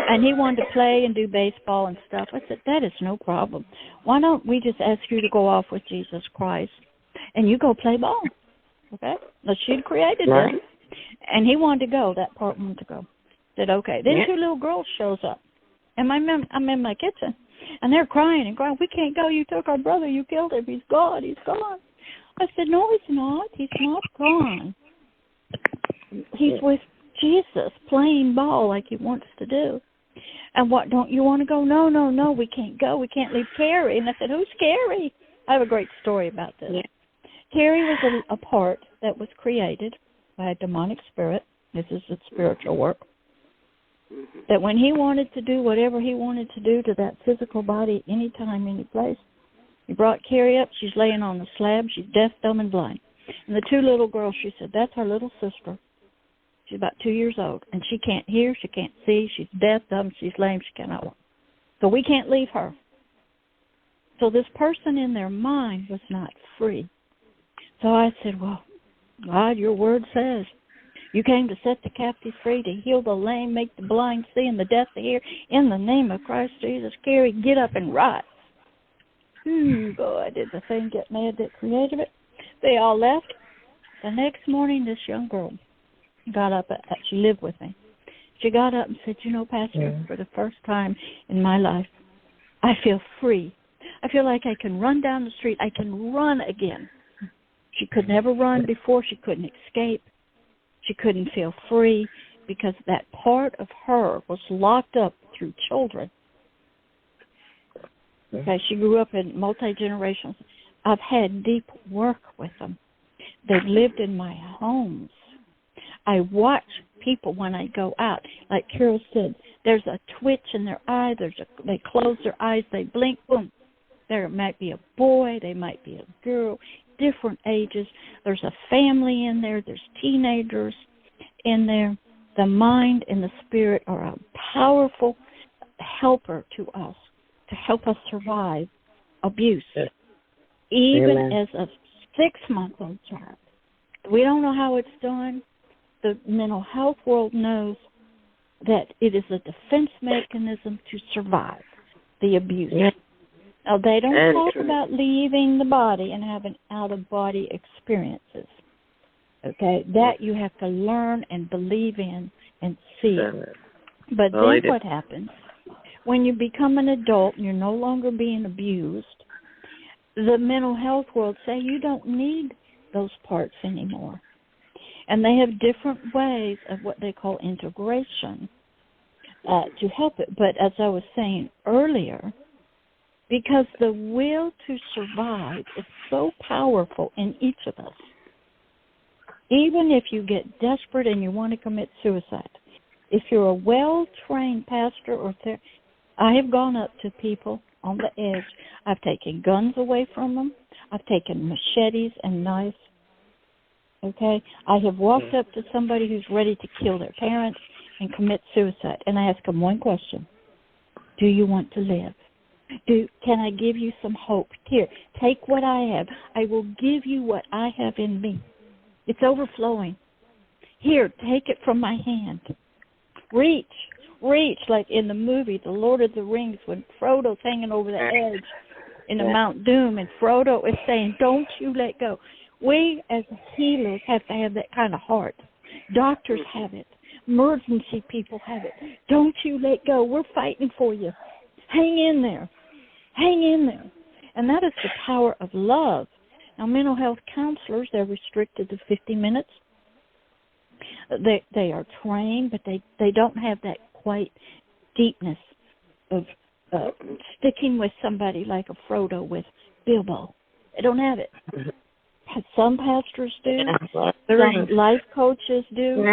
[SPEAKER 4] And he wanted to play and do baseball and stuff. I said, that is no problem. Why don't we just ask you to go off with Jesus Christ and you go play ball? Okay? But she'd created this. And he wanted to go, that part wanted to go. Said, okay. Then two little girls shows up. And I'm in my kitchen. And they're crying and crying, we can't go, you took our brother, you killed him, he's gone, he's gone. I said, no, he's not gone. He's with Jesus, playing ball like he wants to do. And what, don't you want to go? No, we can't go. We can't leave Carrie. And I said, who's Carrie? I have a great story about this. Yeah. Carrie was a part that was created by a demonic spirit. This is the spiritual work. That when he wanted to do whatever he wanted to do to that physical body, anytime, any place, he brought Carrie up. She's laying on the slab. She's deaf, dumb, and blind. And the two little girls, she said, that's our little sister. She's about 2 years old, and she can't hear, she can't see, she's deaf, dumb, she's lame, she cannot walk. So we can't leave her. So this person in their mind was not free. So I said, well, God, your word says you came to set the captives free, to heal the lame, make the blind see, and the deaf to hear. In the name of Christ Jesus, Carrie, get up and rise. Boy, did the thing get mad that created it. They all left. The next morning, this young girl got up. She lived with me. She got up and said, you know, Pastor, for the first time in my life, I feel free. I feel like I can run down the street. I can run again. She could never run before. She couldn't escape. She couldn't feel free because that part of her was locked up through children. Okay, she grew up in multi-generations. I've had deep work with them. They've lived in my homes. I watch people when I go out. Like Carol said, there's a twitch in their eye. They close their eyes. They blink. Boom. There might be a boy. They might be a girl. Different ages. There's a family in there. There's teenagers in there. The mind and the spirit are a powerful helper to us, to help us survive abuse. Even
[SPEAKER 6] Amen.
[SPEAKER 4] as a 6-month-old child. We don't know how it's done. The mental health world knows that it is a defense mechanism to survive the abuse. Now, they don't talk about leaving the body and having out-of-body experiences. Okay? That you have to learn and believe in and see. But then what happens? When you become an adult and you're no longer being abused, the mental health world say you don't need those parts anymore. And they have different ways of what they call integration to help it. But as I was saying earlier, because the will to survive is so powerful in each of us, even if you get desperate and you want to commit suicide, if you're a well-trained pastor or I have gone up to people on the edge. I've taken guns away from them. I've taken machetes and knives. Okay? I have walked up to somebody who's ready to kill their parents and commit suicide, and I ask them one question. Do you want to live? Can I give you some hope? Here, take what I have. I will give you what I have in me. It's overflowing. Here, take it from my hand. Reach, like in the movie, The Lord of the Rings, when Frodo's hanging over the edge in the Mount Doom, and Frodo is saying, don't you let go. We, as healers, have to have that kind of heart. Doctors have it. Emergency people have it. Don't you let go. We're fighting for you. Hang in there. Hang in there. And that is the power of love. Now, mental health counselors, they're restricted to 50 minutes. They are trained, but they don't have that quite deepness of sticking with somebody like a Frodo with Bilbo. They don't have it. Some pastors do. Some life coaches do.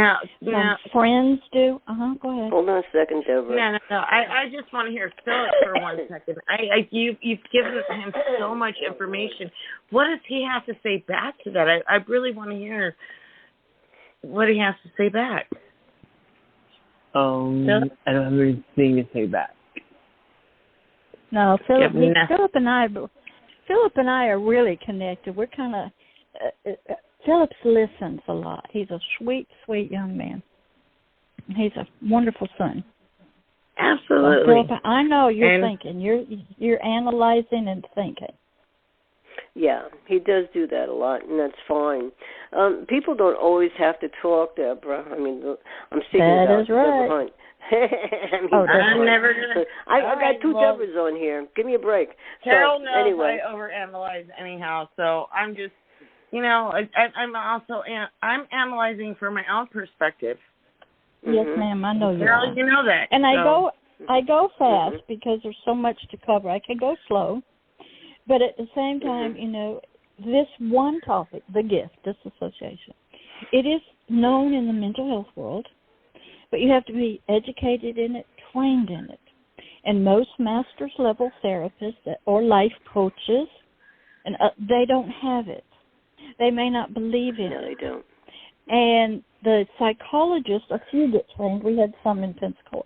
[SPEAKER 4] Some friends do. Go ahead.
[SPEAKER 3] Hold on a second, Deborah.
[SPEAKER 6] No. I just want to hear Philip for 1 second. You've given him so much information. What does he have to say back to that? I really want to hear what he has to say back.
[SPEAKER 7] I don't have anything to say back.
[SPEAKER 4] No, Philip and I are really connected. We're kind of Philip listens a lot. He's a sweet, sweet young man. He's a wonderful son.
[SPEAKER 6] Absolutely.
[SPEAKER 4] Philip, I know you're thinking. You're analyzing and thinking.
[SPEAKER 3] Yeah, he does do that a lot, and that's fine. People don't always have to talk, Deborah. I mean, I'm speaking about Deborah Hunt.
[SPEAKER 6] I'm never gonna.
[SPEAKER 3] I got two Deborahs on here. Give me a break.
[SPEAKER 6] Carol knows anyway. I overanalyze anyhow, so I'm just, I'm analyzing from my own perspective.
[SPEAKER 4] Yes, ma'am. I know you.
[SPEAKER 6] Carol, you know that.
[SPEAKER 4] And I go fast because there's so much to cover. I can go slow, but at the same time, this one topic, the gift, dissociation, it is known in the mental health world, but you have to be educated in it, trained in it. And most master's level therapists or life coaches, and they don't have it. They may not believe in it.
[SPEAKER 3] No, they don't.
[SPEAKER 4] And the psychologists, a few get trained. We had some in Pensacola.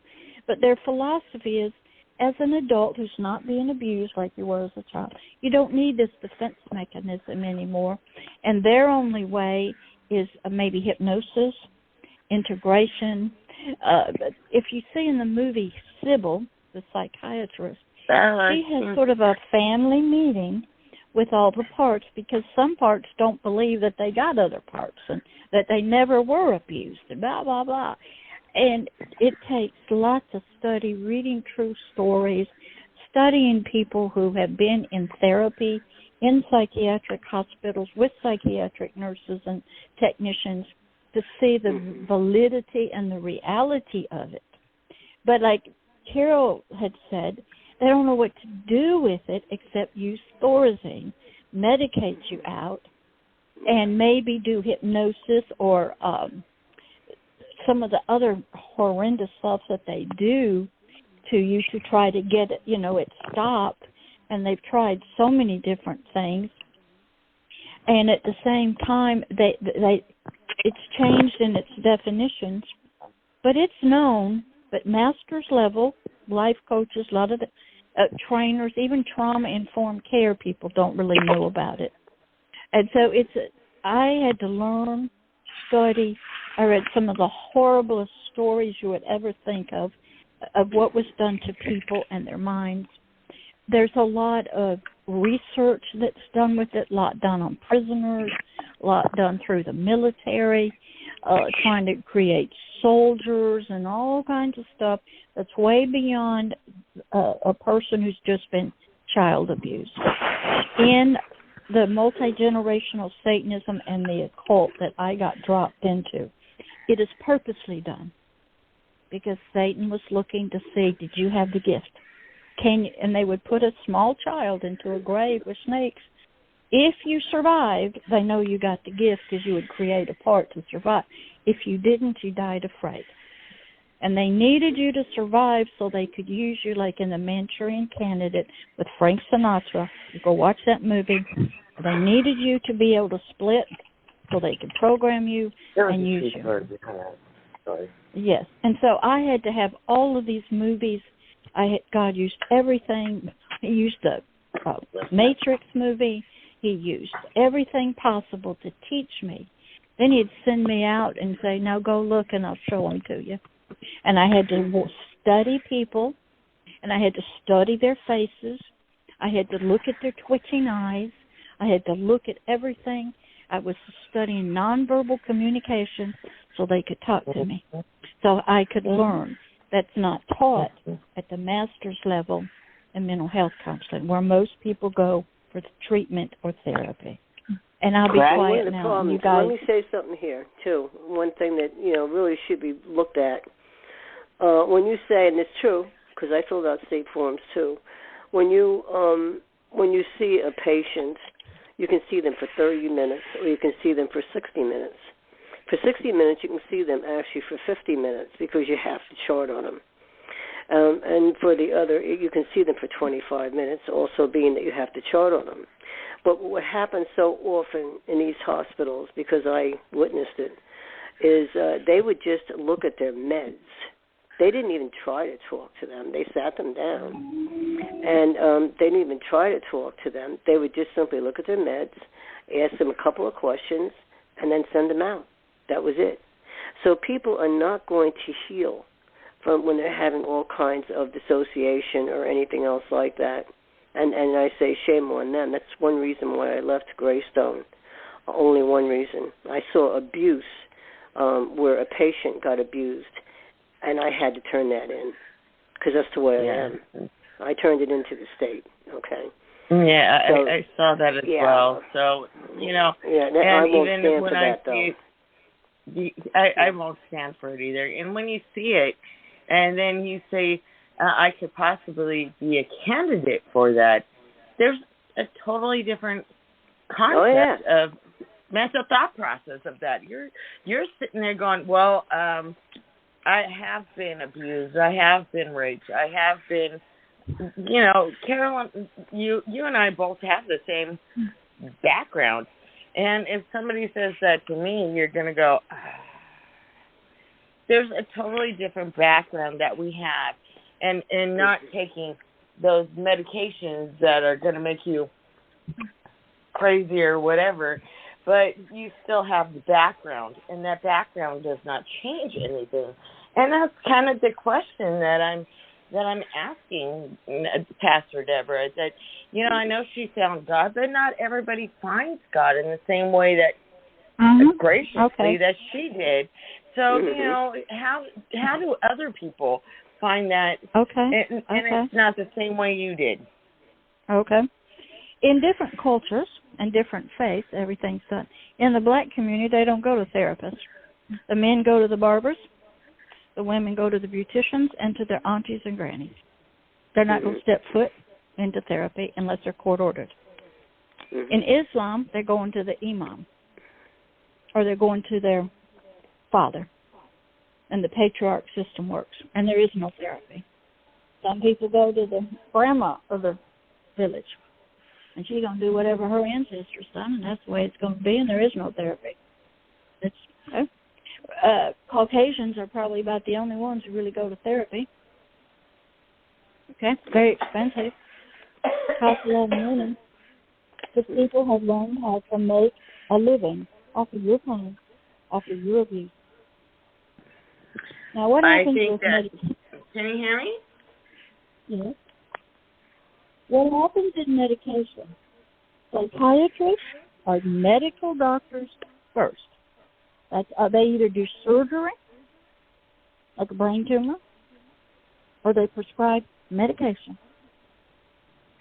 [SPEAKER 4] But their philosophy is, as an adult who's not being abused like you were as a child, you don't need this defense mechanism anymore. And their only way is maybe hypnosis, integration. But if you see in the movie Sybil, the psychiatrist, she has sort of a family meeting with all the parts, because some parts don't believe that they got other parts and that they never were abused and blah, blah, blah. And it takes lots of study, reading true stories, studying people who have been in therapy in psychiatric hospitals with psychiatric nurses and technicians to see the validity and the reality of it. But like Carol had said, they don't know what to do with it except use Thorazine, medicate you out, and maybe do hypnosis or some of the other horrendous stuff that they do to you to try to get it, it stopped. And they've tried so many different things. And at the same time, it's changed in its definitions, but it's known. But master's level life coaches, a lot of the trainers, even trauma-informed care people don't really know about it. And so I had to learn, study. I read some of the horriblest stories you would ever think of what was done to people and their minds. There's a lot of research that's done with it, a lot done on prisoners, a lot done through the military, trying to create soldiers and all kinds of stuff that's way beyond a person who's just been child abused. In the multi-generational Satanism and the occult that I got dropped into, it is purposely done because Satan was looking to see, did you have the gift? And they would put a small child into a grave with snakes. If you survived, they know you got the gift because you would create a part to survive. If you didn't, you died afraid. And they needed you to survive so they could use you, like in the Manchurian Candidate with Frank Sinatra. You go watch that movie. They needed you to be able to split so they could program you and use you.
[SPEAKER 8] Sorry.
[SPEAKER 4] Yes. And so I had to have all of these movies. God used everything. He used the Matrix movie. He used everything possible to teach me. Then he'd send me out and say, now go look and I'll show them to you. And I had to study people, and I had to study their faces. I had to look at their twitching eyes. I had to look at everything. I was studying nonverbal communication so they could talk to me, so I could learn. That's not taught at the master's level in mental health counseling, where most people go for treatment or therapy. And I'll be quiet now. You guys.
[SPEAKER 3] Let me say something here, too. One thing that, really should be looked at. When you say, and it's true, because I filled out state forms, too, when you see a patient, you can see them for 30 minutes or you can see them for 60 minutes. For 60 minutes, you can see them actually for 50 minutes because you have to chart on them. And for the other, you can see them for 25 minutes, also being that you have to chart on them. But what happens so often in these hospitals, because I witnessed it, is they would just look at their meds. They didn't even try to talk to them. They sat them down, and they didn't even try to talk to them. They would just simply look at their meds, ask them a couple of questions, and then send them out. That was it. So people are not going to heal from when they're having all kinds of dissociation or anything else like that. And I say shame on them. That's one reason why I left Greystone. Only one reason. I saw abuse where a patient got abused, and I had to turn that in because that's the way I am. I turned it into the state, okay?
[SPEAKER 6] Yeah,
[SPEAKER 3] so,
[SPEAKER 6] I saw that as well. So,
[SPEAKER 3] Yeah,
[SPEAKER 6] and
[SPEAKER 3] I won't
[SPEAKER 6] even
[SPEAKER 3] stand
[SPEAKER 6] when
[SPEAKER 3] for
[SPEAKER 6] I
[SPEAKER 3] that, though.
[SPEAKER 6] see I won't stand for it either. And when you see it, and then you say, I could possibly be a candidate for that, there's a totally different concept of mental thought process of that. You're sitting there going, well, I have been abused. I have been raped. I have been, Carolyn, you and I both have the same background. And if somebody says that to me, you're going to go, there's a totally different background that we have. And not taking those medications that are going to make you crazy or whatever, but you still have the background, and that background does not change anything. And that's kind of the question that I'm asking Pastor Deborah. That I know she found God, but not everybody finds God in the same way that graciously that she did. So how do other people find that? And it's not the same way you did.
[SPEAKER 4] Okay. In different cultures and different faiths, everything's done. In the black community, they don't go to therapists. The men go to the barbers. The women go to the beauticians and to their aunties and grannies. They're not going to step foot into therapy unless they're court-ordered. In Islam, they're going to the imam, or they're going to their father. And the patriarch system works, and there is no therapy. Some people go to the grandma of the village, and she's going to do whatever her ancestors done, and that's the way it's going to be, and there is no therapy. Caucasians are probably about the only ones who really go to therapy. Okay, very expensive. Costs a lot of money. Because people have learned how to make a living off of your pain, off of your abuse. Now, what happens with medication?
[SPEAKER 6] Can you hear me?
[SPEAKER 4] Yes. What happens in medication? Psychiatrists are medical doctors first. They either do surgery, like a brain tumor, or they prescribe medication.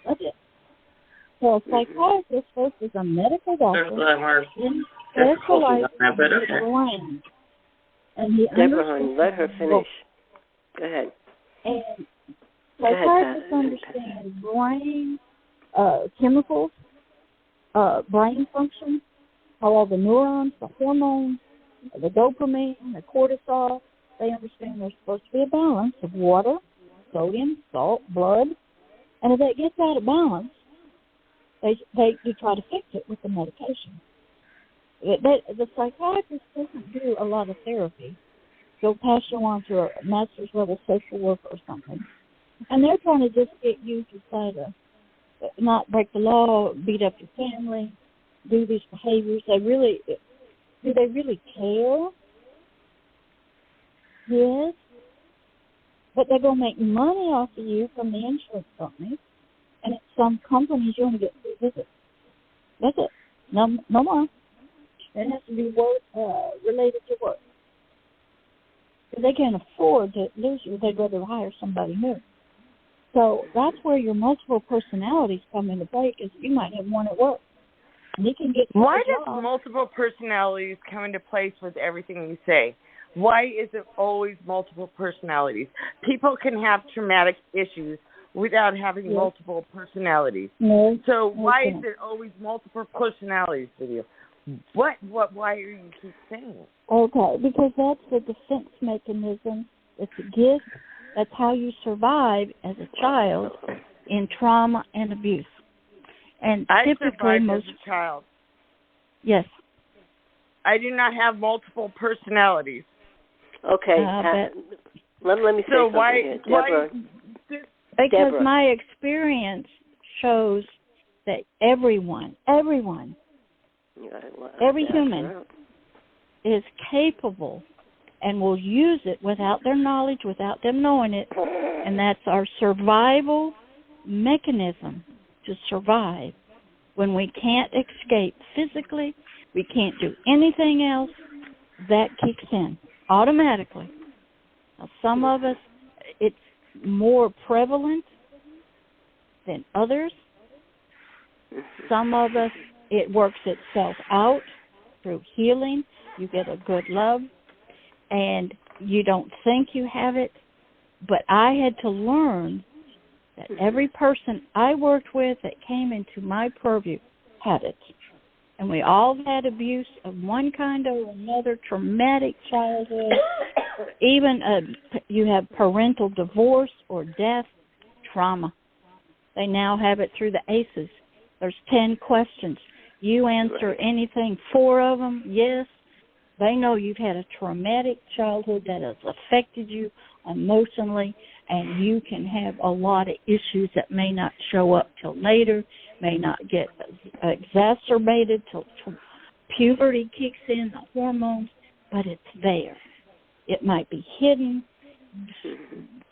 [SPEAKER 4] That's it. So a psychiatrist first is a medical doctor in specialized in the brain. And he
[SPEAKER 3] Deborah, let her finish. Go ahead.
[SPEAKER 4] And psychiatrists understand brain chemicals, brain function, how all the neurons, the hormones, the dopamine, the cortisol, they understand there's supposed to be a balance of water, sodium, salt, blood. And if that gets out of balance, you try to fix it with the medication. The psychiatrist doesn't do a lot of therapy. They'll pass you on to a master's level social worker or something. And they're trying to just get you to try to not break the law, beat up your family, do these behaviors. Do they really care? Yes. But they're going to make money off of you from the insurance companies. And at some companies, you're going to get free visits. That's it. No more. It has to be work related to work. If they can't afford to lose you, they'd rather hire somebody new. So that's where your multiple personalities come into play, because you might have one at work. And you can get
[SPEAKER 6] Why does multiple personalities come into place with everything you say? Why is it always multiple personalities? People can have traumatic issues without having multiple personalities.
[SPEAKER 4] No,
[SPEAKER 6] so why is it always multiple personalities with you? Why are you keep saying it?
[SPEAKER 4] Okay, because that's the defense mechanism. It's a gift. That's how you survive as a child in trauma and abuse. And
[SPEAKER 6] I
[SPEAKER 4] typically
[SPEAKER 6] survived as a child.
[SPEAKER 4] Yes.
[SPEAKER 6] I do not have multiple personalities.
[SPEAKER 3] Okay. Let me say something here. Deborah.
[SPEAKER 4] Because
[SPEAKER 3] Deborah.
[SPEAKER 4] my experience shows that every human is capable and will use it without their knowledge, without them knowing it, and that's our survival mechanism to survive. When we can't escape physically, we can't do anything else, that kicks in automatically. Now, some of us, it's more prevalent than others. Some of us, it works itself out through healing. You get a good love, and you don't think you have it. But I had to learn that every person I worked with that came into my purview had it. And we all had abuse of one kind or another, traumatic childhood. Even you have parental divorce or death, trauma. They now have it through the ACEs. There's 10 questions. You answer anything, 4 of them, yes. They know you've had a traumatic childhood that has affected you emotionally, and you can have a lot of issues that may not show up till later, may not get exacerbated till puberty kicks in, the hormones, but it's there. It might be hidden,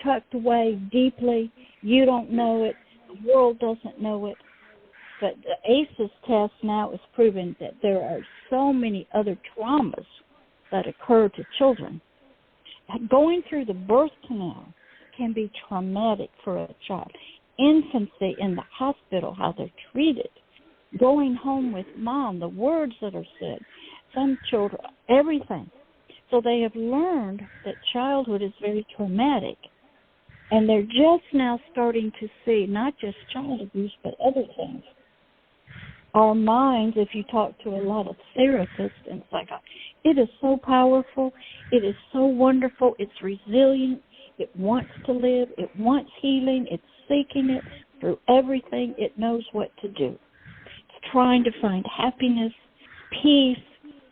[SPEAKER 4] tucked away deeply. You don't know it. The world doesn't know it. But the ACEs test now is proving that there are so many other traumas that occur to children. Going through the birth canal can be traumatic for a child. Infancy in the hospital, how they're treated. Going home with mom, the words that are said. Some children, everything. So they have learned that childhood is very traumatic. And they're just now starting to see not just child abuse, but other things. Our minds, if you talk to a lot of therapists and psychologists, it is so powerful. It is so wonderful. It's resilient. It wants to live. It wants healing. It's seeking it through everything. It knows what to do. It's trying to find happiness, peace,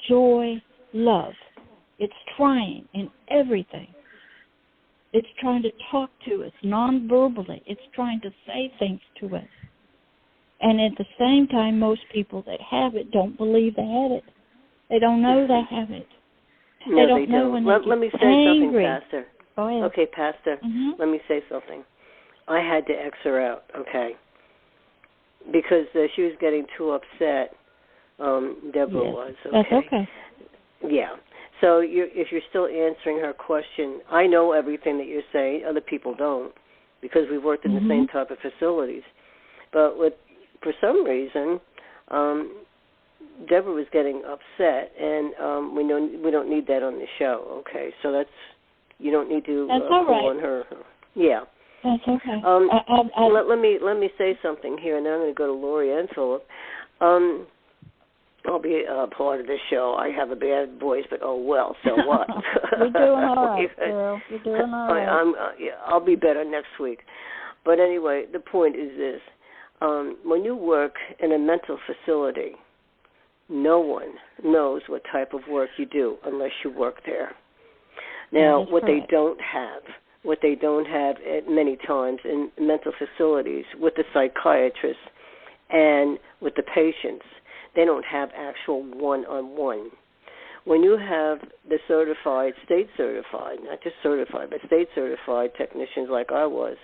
[SPEAKER 4] joy, love. It's trying in everything. It's trying to talk to us non-verbally. It's trying to say things to us. And at the same time, most people that have it don't believe they have it. They don't know they have it.
[SPEAKER 3] No,
[SPEAKER 4] they don't know when
[SPEAKER 3] let me say
[SPEAKER 4] angry.
[SPEAKER 3] something, Pastor.
[SPEAKER 4] Go ahead.
[SPEAKER 3] Okay, Pastor, let me say something. I had to X her out, okay, because she was getting too upset. Deborah was, okay.
[SPEAKER 4] That's okay.
[SPEAKER 3] Yeah. So if you're still answering her question, I know everything that you're saying. Other people don't, because we worked in the same type of facilities. But for some reason, Deborah was getting upset, and we don't need that on the show. Okay, so you don't need to call on her. Yeah.
[SPEAKER 4] That's okay.
[SPEAKER 3] Let me say something here, and then I'm going to go to Lori and Philip. I'll be part of this show. I have a bad voice, but oh well, so what?
[SPEAKER 4] You're doing all right, girl. You're doing all right.
[SPEAKER 3] I'll be better next week. But anyway, the point is this. When you work in a mental facility, no one knows what type of work you do unless you work there. Now, what they don't have many times in mental facilities with the psychiatrists and with the patients, they don't have actual one-on-one. When you have the certified, state-certified, not just certified, but state-certified technicians like I was,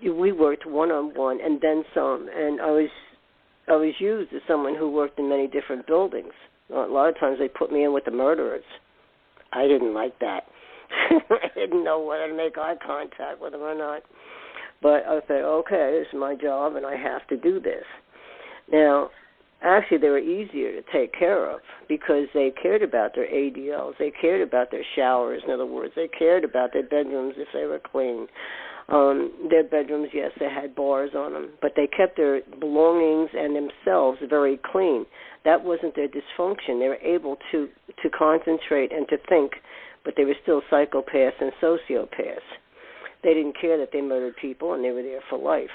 [SPEAKER 3] we worked one-on-one and then some. And I was used as someone who worked in many different buildings. A lot of times they put me in with the murderers. I didn't like that. I didn't know whether to make eye contact with them or not. But I said, okay, this is my job and I have to do this. Now, actually, they were easier to take care of because they cared about their ADLs. They cared about their showers, in other words. They cared about their bedrooms if they were clean. Their bedrooms, yes, they had bars on them, but they kept their belongings and themselves very clean. That wasn't their dysfunction. They were able to concentrate and to think, but they were still psychopaths and sociopaths. They didn't care that they murdered people, and they were there for life.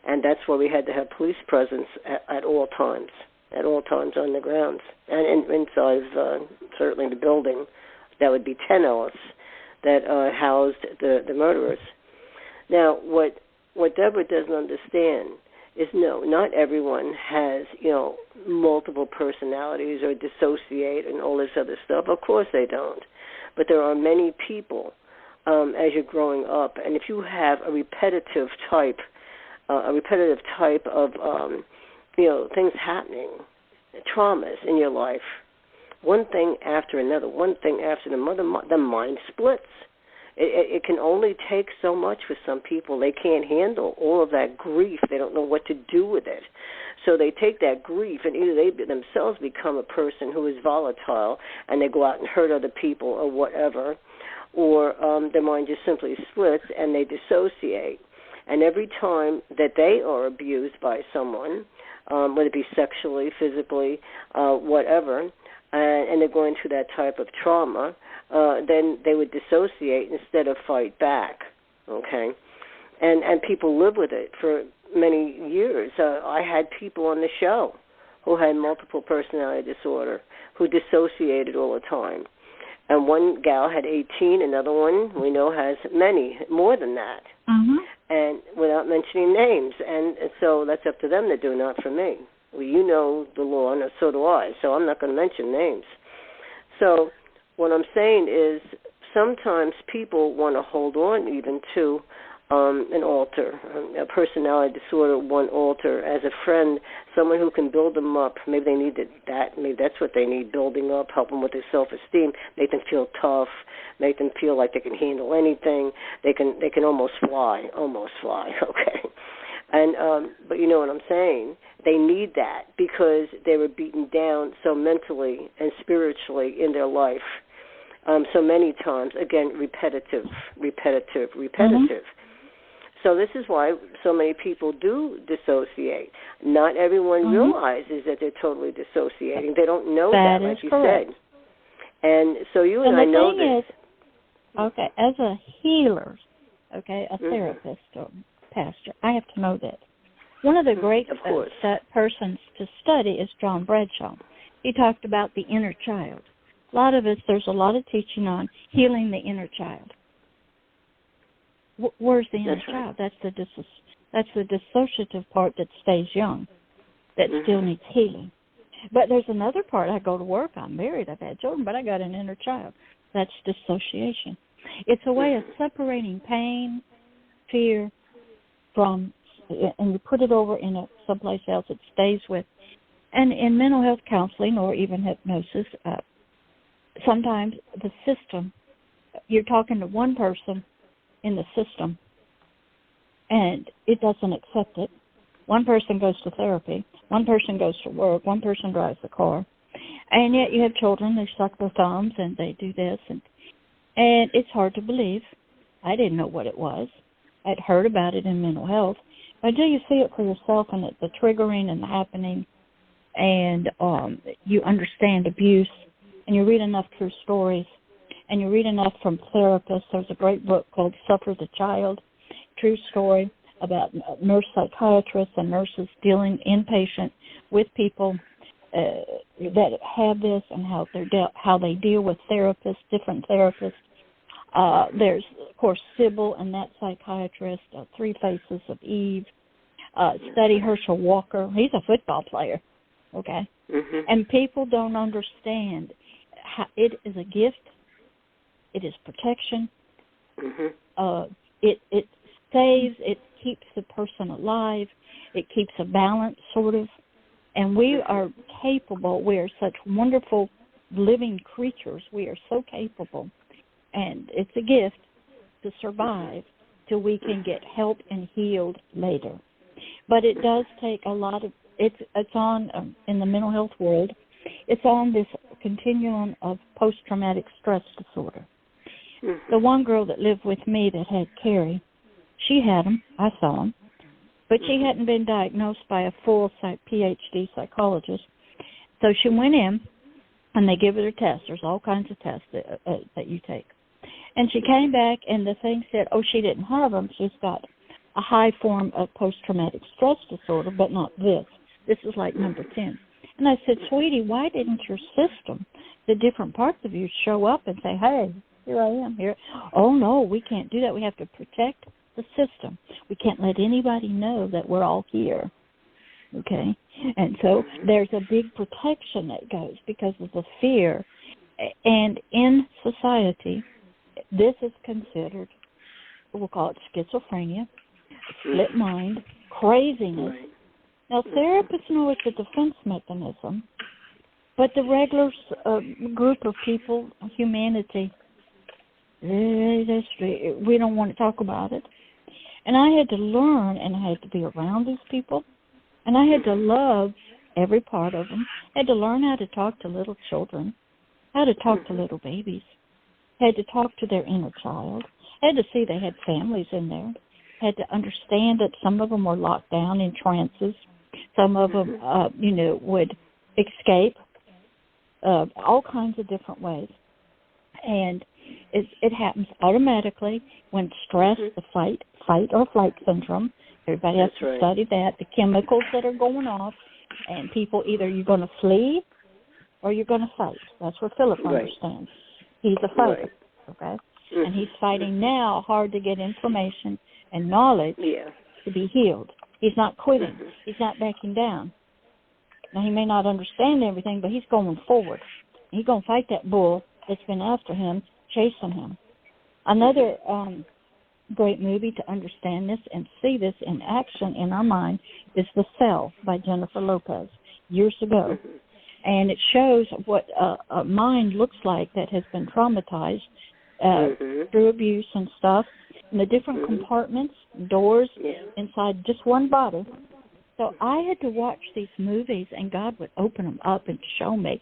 [SPEAKER 3] And that's why we had to have police presence at all times on the grounds. And inside of certainly the building, that would be 10 of us that housed the murderers. Now, what Deborah doesn't understand is, no, not everyone has, multiple personalities or dissociate and all this other stuff. Of course they don't. But there are many people as you're growing up, and if you have a repetitive type of, things happening, traumas in your life, one thing after another, the mind splits. It can only take so much for some people. They can't handle all of that grief. They don't know what to do with it. So they take that grief, and either they themselves become a person who is volatile, and they go out and hurt other people or whatever, or their mind just simply splits and they dissociate. And every time that they are abused by someone, whether it be sexually, physically, whatever, and they're going through that type of trauma, then they would dissociate instead of fight back, okay? And people live with it for many years. I had people on the show who had multiple personality disorder who dissociated all the time. And one gal had 18, another one we know has many, more than that, and without mentioning names. And so that's up to them to do, not for me. Well, you know the law, and so do I, so I'm not going to mention names. So what I'm saying is sometimes people want to hold on even to an alter, a personality disorder, one alter, as a friend, someone who can build them up. Maybe they need that. Maybe that's what they need, building up, help them with their self-esteem, make them feel tough, make them feel like they can handle anything. They can almost fly, okay? And but you know what I'm saying? They need that because they were beaten down so mentally and spiritually in their life so many times. Again, repetitive. So this is why so many people do dissociate. Not everyone realizes that they're totally dissociating. They don't know that, like you said. And so you and I know this.
[SPEAKER 4] Okay, as a healer, okay, a therapist or pastor, I have to know that. One of the great persons to study is John Bradshaw. He talked about the inner child. A lot of us, there's a lot of teaching on healing the inner child. Where's the inner child? That's the dissociative part that stays young, that still needs healing. But there's another part. I go to work. I'm married. I've had children, but I got an inner child. That's dissociation. It's a way of separating pain, fear from, and you put it over in someplace else. It stays with. And in mental health counseling or even hypnosis, sometimes the system, you're talking to one person in the system, and it doesn't accept it. One person goes to therapy, one person goes to work, one person drives the car, and yet you have children, they suck their thumbs, and they do this, and it's hard to believe. I didn't know what it was. I'd heard about it in mental health, but until you see it for yourself and the triggering and the happening, and you understand abuse, and you read enough true stories, and you read enough from therapists. There's a great book called Suffer the Child, true story about nurse psychiatrists and nurses dealing inpatient with people that have this and how they deal with therapists, different therapists. There's, of course, Sybil and that psychiatrist, Three Faces of Eve. Study Hershel Walker. He's a football player, okay? And people don't understand how it is a gift. It is protection. It saves. It keeps the person alive. It keeps a balance, sort of. And we are capable. We are such wonderful living creatures. We are so capable. And it's a gift to survive till we can get help and healed later. But it does take a lot of, it's on, in the mental health world, it's on this continuum of post-traumatic stress disorder. The one girl that lived with me that had Carrie, she had them. I saw them. But she hadn't been diagnosed by a full PhD psychologist. So she went in, and they give her a test. There's all kinds of tests that you take. And she came back, and the thing said, she didn't have them. She's got a high form of post-traumatic stress disorder, but not this. This is like number 10. And I said, sweetie, why didn't your system, the different parts of you, show up and say, hey, here I am, here. Oh, no, we can't do that. We have to protect the system. We can't let anybody know that we're all here, okay? And so there's a big protection that goes because of the fear. And in society, this is considered, we'll call it schizophrenia, split mind, craziness. Now, therapists know it's a defense mechanism, but the regular group of people, humanity, we don't want to talk about it. And I had to learn, and I had to be around these people, and I had to love every part of them. I had to learn how to talk to little children, how to talk to little babies. I had to talk to their inner child. I had to see they had families in there. I had to understand that some of them were locked down in trances. Some of them, would escape, all kinds of different ways. And it happens automatically when stress, the fight or flight syndrome. Everybody has to study that, the chemicals that are going off, and people either you're going to flee or you're going to fight. That's what Philip understands. He's a fighter, okay? And he's fighting now hard to get information and knowledge to be healed. He's not quitting. He's not backing down. Now, he may not understand everything, but he's going forward. He's going to fight that bull that's been after him, chasing him. Another great movie to understand this and see this in action in our mind is The Cell by Jennifer Lopez years ago. And it shows what a mind looks like that has been traumatized through abuse and stuff, and the different compartments, doors inside just one body. So I had to watch these movies, and God would open them up and show me.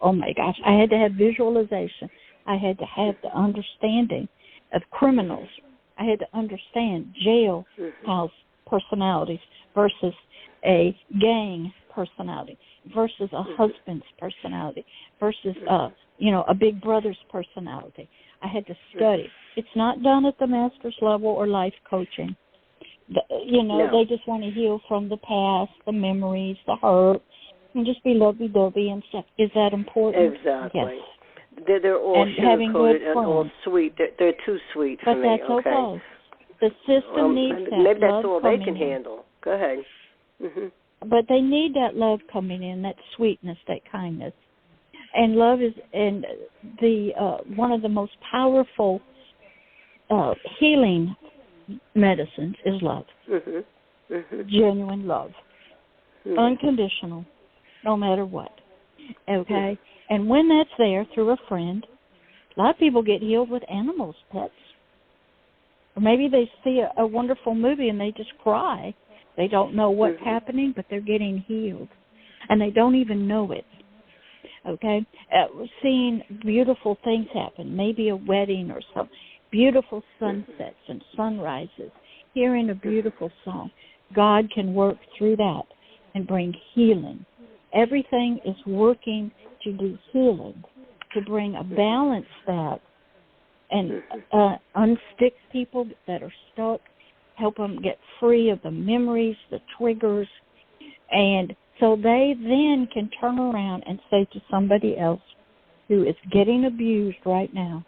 [SPEAKER 4] Oh, my gosh, I had to have visualization. I had to have the understanding of criminals. I had to understand jailhouse personalities versus a gang personality versus a husband's personality versus, a big brother's personality. I had to study. It's not done at the master's level or life coaching. They just want to heal from the past, the memories, the hurt, and just be lovey-dovey and stuff. Is that important?
[SPEAKER 3] Exactly.
[SPEAKER 4] Yes.
[SPEAKER 3] They're all sugar-coated and all
[SPEAKER 4] friends.
[SPEAKER 3] sweet. They're too sweet for me.
[SPEAKER 4] But that's okay. The system needs that.
[SPEAKER 3] Maybe that's
[SPEAKER 4] love
[SPEAKER 3] all they can handle. Go ahead.
[SPEAKER 4] But they need that love coming in, that sweetness, that kindness. And love is one of the most powerful healing medicines is love. Genuine love. Unconditional, no matter what. Okay? And when that's there through a friend, a lot of people get healed with animals, pets. Or maybe they see a wonderful movie and they just cry. They don't know what's happening, but they're getting healed. And they don't even know it. Okay? Seeing beautiful things happen, maybe a wedding or some beautiful sunsets and sunrises, hearing a beautiful song. God can work through that and bring healing. Everything is working to do healing, to bring a balance back and unstick people that are stuck, help them get free of the memories, the triggers, and so they then can turn around and say to somebody else who is getting abused right now,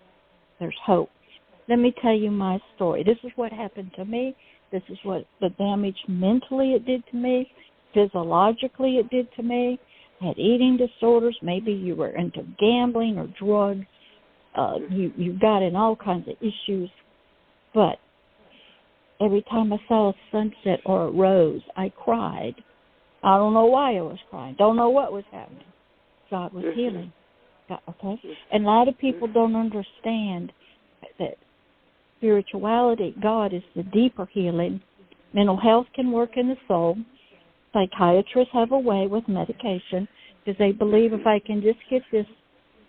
[SPEAKER 4] there's hope. Let me tell you my story. This is what happened to me. This is what the damage mentally it did to me, physiologically it did to me. I had eating disorders. Maybe you were into gambling or drugs. You got in all kinds of issues. But every time I saw a sunset or a rose, I cried. I don't know why I was crying. Don't know what was happening. God was healing. Okay? And a lot of people don't understand that spirituality, God is the deeper healing. Mental health can work in the soul. Psychiatrists have a way with medication because they believe if I can just get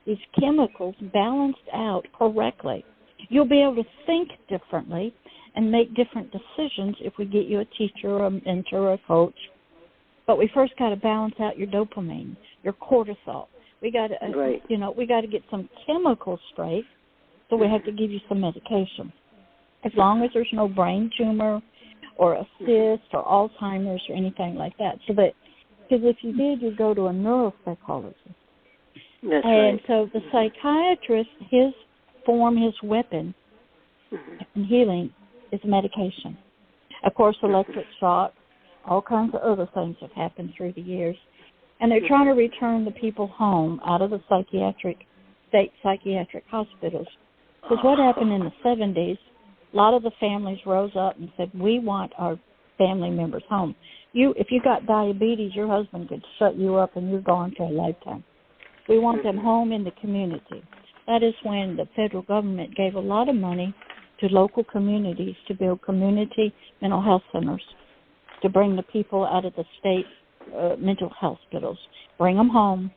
[SPEAKER 4] these chemicals balanced out correctly, you'll be able to think differently and make different decisions if we get you a teacher or a mentor or a coach. But we first got to balance out your dopamine, your cortisol. We got to, we got to get some chemicals straight, so we have to give you some medication. As long as there's no brain tumor or a cyst or Alzheimer's or anything like that. So that, because if you did, you'd go to a neuropsychologist.
[SPEAKER 3] That's
[SPEAKER 4] and so the psychiatrist, his weapon in healing is medication. Of course, electric shock, all kinds of other things have happened through the years. And they're trying to return the people home out of the state psychiatric hospitals. Because what happened in the 70s, a lot of the families rose up and said, we want our family members home. If you got diabetes, your husband could shut you up and you're gone for a lifetime. We want them home in the community. That is when the federal government gave a lot of money to local communities to build community mental health centers, to bring the people out of the state mental hospitals, bring them home.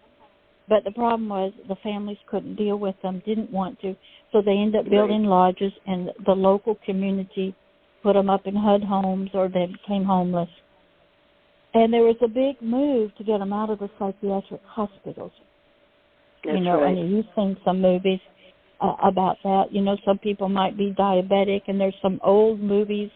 [SPEAKER 4] But the problem was the families couldn't deal with them, didn't want to, so they ended up building lodges, and the local community put them up in HUD homes or they became homeless. And there was a big move to get them out of the psychiatric hospitals.
[SPEAKER 3] That's
[SPEAKER 4] right. And you've seen some movies about that. Some people might be diabetic, and there's some old movies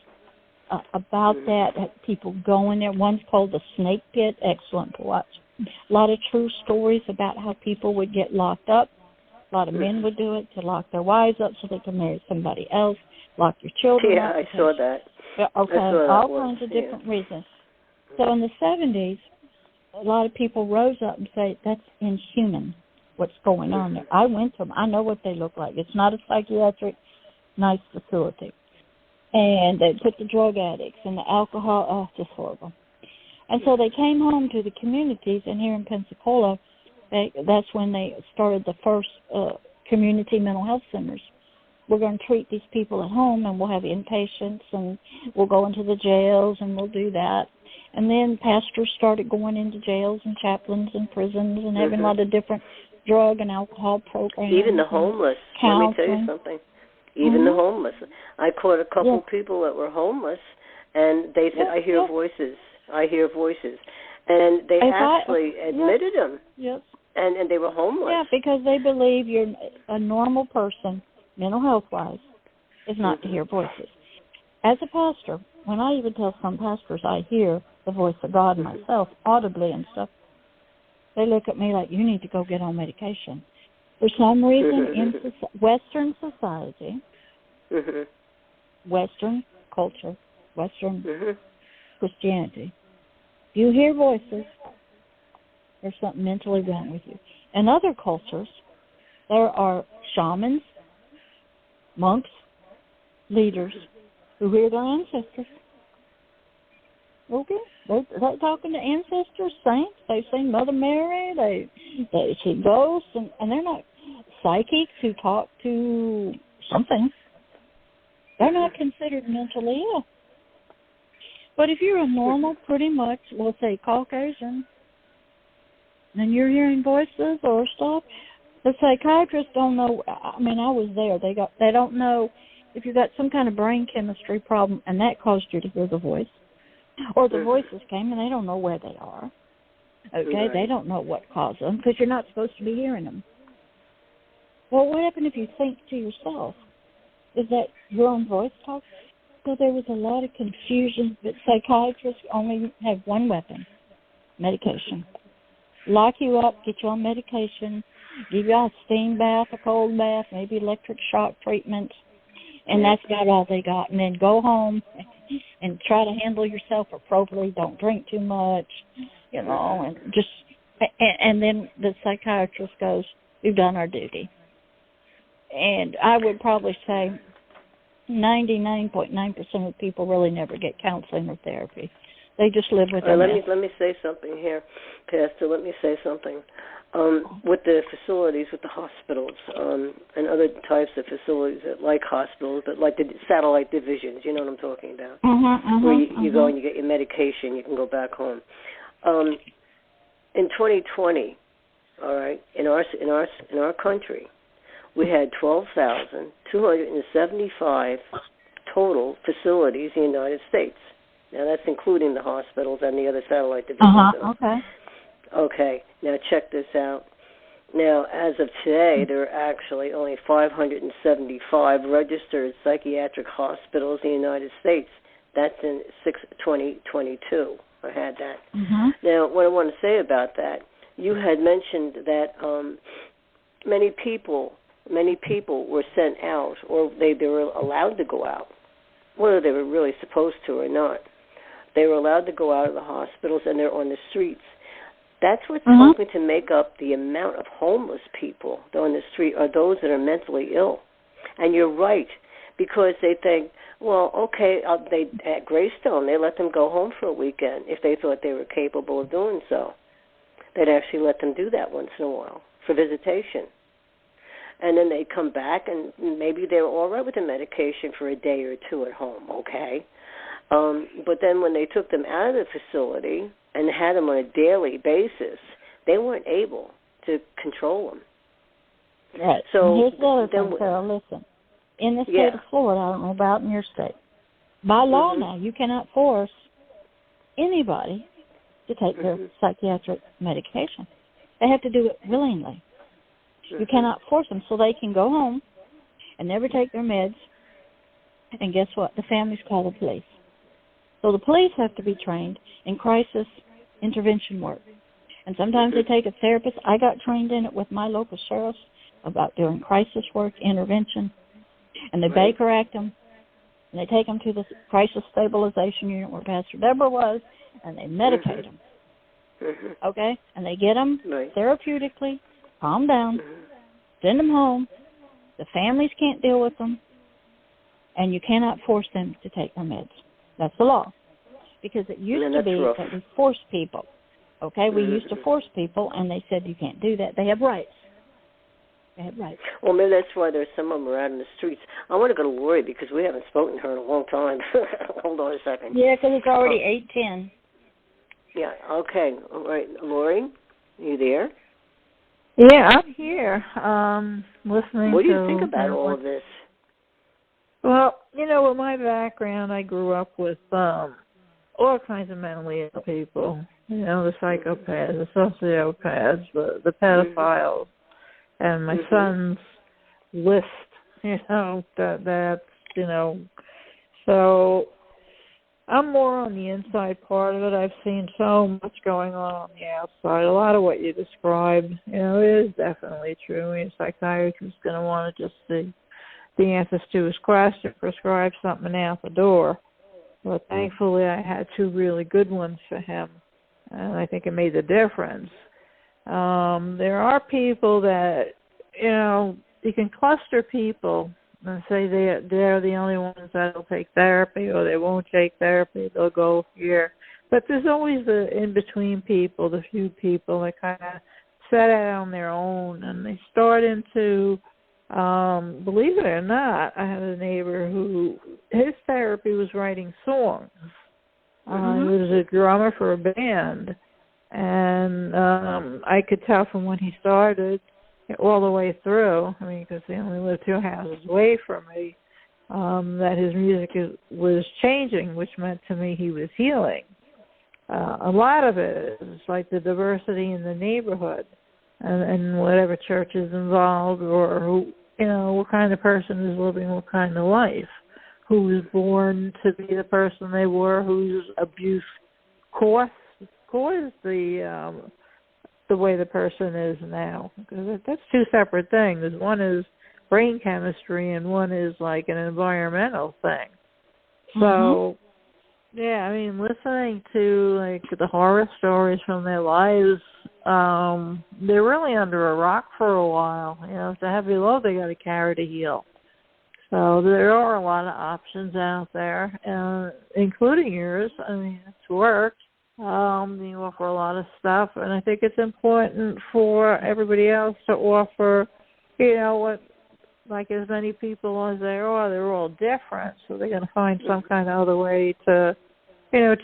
[SPEAKER 4] about that people go in there. One's called The Snake Pit, excellent to watch. A lot of true stories about how people would get locked up. A lot of men would do it to lock their wives up so they can marry somebody else, lock your children up.
[SPEAKER 3] Yeah, I saw that.
[SPEAKER 4] Okay, all kinds of different reasons. So in the 70s, a lot of people rose up and say, that's inhuman, what's going on there. I went to them. I know what they look like. It's not a psychiatric, nice facility. And they put the drug addicts and the alcohol, just horrible. And so they came home to the communities, and here in Pensacola, that's when they started the first community mental health centers. We're going to treat these people at home, and we'll have inpatients, and we'll go into the jails, and we'll do that. And then pastors started going into jails and chaplains and prisons and having a lot of different drug and alcohol programs.
[SPEAKER 3] Even the homeless. Let me tell you something. Even the homeless. I caught a couple of people that were homeless, and they said, I hear voices. I hear voices. And they actually admitted them.
[SPEAKER 4] Yes.
[SPEAKER 3] And they were homeless.
[SPEAKER 4] Yeah, because they believe you're a normal person, mental health-wise, is not to hear voices. As a pastor, when I even tell some pastors I hear the voice of God myself, audibly and stuff, they look at me like, you need to go get on medication. For some reason, in Western society, Western culture, Western Christianity, if you hear voices, there's something mentally wrong with you. In other cultures, there are shamans, monks, leaders who hear their ancestors. Okay, they're talking to ancestors, saints. They've seen Mother Mary. They see ghosts, and they're not psychics who talk to something. They're not considered mentally ill. But if you're a normal, pretty much, we'll say Caucasian, and you're hearing voices or stuff, the psychiatrists don't know. I mean, I was there. They don't know if you've got some kind of brain chemistry problem, and that caused you to hear the voice. Or the voices came, and they don't know where they are. Okay,
[SPEAKER 3] Right.
[SPEAKER 4] They don't know what caused them, because you're not supposed to be hearing them. Well, what happened if you think to yourself? Is that your own voice talking? So there was a lot of confusion, but psychiatrists only have one weapon, medication. Lock you up, get you on medication, give you a steam bath, a cold bath, maybe electric shock treatment, and that's about all they got. And then go home and try to handle yourself appropriately. Don't drink too much, and just. And then the psychiatrist goes, "We've done our duty." And I would probably say 99.9% of people really never get counseling or therapy. They just live with it.
[SPEAKER 3] Let me say something here, Pastor. Let me say something. With the facilities, with the hospitals, and other types of facilities like hospitals, but like the satellite divisions, you know what I'm talking about, where you go and you get your medication, you can go back home. In 2020, all right, in our country, we had 12,275 total facilities in the United States. Now, that's including the hospitals and the other satellite divisions. Okay, now check this out. Now, as of today, there are actually only 575 registered psychiatric hospitals in the United States. That's in 2022. I had that. Now, what I want to say about that, you had mentioned that many people were sent out, or they were allowed to go out, whether they were really supposed to or not. They were allowed to go out of the hospitals, and they're on the streets. That's what's helping to make up the amount of homeless people that are on the street are those that are mentally ill. And you're right, because they think, well, okay, at Greystone, they let them go home for a weekend if they thought they were capable of doing so. They'd actually let them do that once in a while for visitation. And then they'd come back, and maybe they were all right with the medication for a day or two at home, okay? But then when they took them out of the facility and had them on a daily basis, they weren't able to control them.
[SPEAKER 4] Right.
[SPEAKER 3] So
[SPEAKER 4] here's the other thing, Sarah. Listen. In the state of Florida, I don't know about in your state, by law now, you cannot force anybody to take their psychiatric medication. They have to do it willingly. You cannot force them, so they can go home and never take their meds. And guess what? The families call the police. So the police have to be trained in crisis intervention work. And sometimes they take a therapist. I got trained in it with my local sheriffs about doing crisis work, intervention. And they Baker Act them, and they take them to the crisis stabilization unit where Pastor Deborah was, and they medicate them. Okay? And they get them therapeutically, calm down, send them home. The families can't deal with them, and you cannot force them to take their meds. That's the law. Because it used to be that we forced people. Okay? We used to force people, and they said you can't do that. They have rights. They have rights.
[SPEAKER 3] Well, maybe that's why there's some of them are out in the streets. I want to go to Lori because we haven't spoken to her in a long time. Hold on a second.
[SPEAKER 4] Yeah, because it's already 8:10.
[SPEAKER 3] Yeah, okay. All right. Lori, you there?
[SPEAKER 5] Yeah, I'm here, listening.
[SPEAKER 3] What do you think about all of this?
[SPEAKER 5] Well, with my background, I grew up with all kinds of mentally ill people. The psychopaths, the sociopaths, the pedophiles, and my son's list. So I'm more on the inside part of it. I've seen so much going on the outside. A lot of what you described, it is definitely true. A psychiatrist is going to want to just see the answers to his question, prescribe something out the door. But thankfully, I had two really good ones for him, and I think it made the difference. There are people that, you can cluster people and say they're the only ones that will take therapy, or they won't take therapy, they'll go here. But there's always the in-between people, the few people that kind of set out on their own, and they start into, believe it or not, I had a neighbor who, his therapy was writing songs. He was a drummer for a band, and I could tell from when he started all the way through, because he only lived 2 houses away from me, that his music was changing, which meant to me he was healing. A lot of it is like the diversity in the neighborhood and whatever church is involved, or who, what kind of person is living what kind of life, who was born to be the person they were, whose abuse caused the way the person is now. Because that's two separate things. One is brain chemistry and one is like an environmental thing. So, yeah, listening to like the horror stories from their lives, they're really under a rock for a while. It's a heavy load they got to carry to heal. So there are a lot of options out there, including yours. It's worked. You offer a lot of stuff, and I think it's important for everybody else to offer, like as many people as there are, they're all different, so they're going to find some kind of other way to,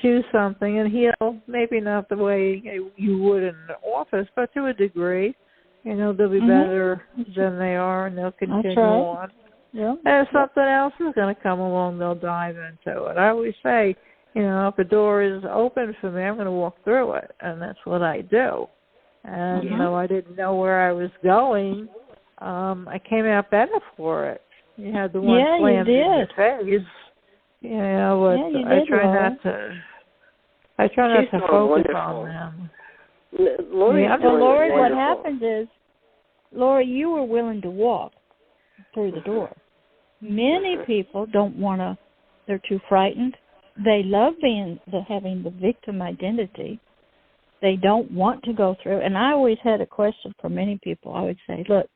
[SPEAKER 5] choose something and heal, maybe not the way you would in an office, but to a degree. They'll be better than they are, and they'll continue on. Yeah. And if something else is going to come along, they'll dive into it. I always say, if a door is open for me, I'm going to walk through it, and that's what I do. And though I didn't know where I was going, I came out better for it. You had the one slammed in your face. I try not to focus on them.
[SPEAKER 4] Lori, what happens is, Lori, you were willing to walk through the door. Many people don't want to, they're too frightened. They love having the victim identity. They don't want to go through. And I always had a question for many people. I would say, look,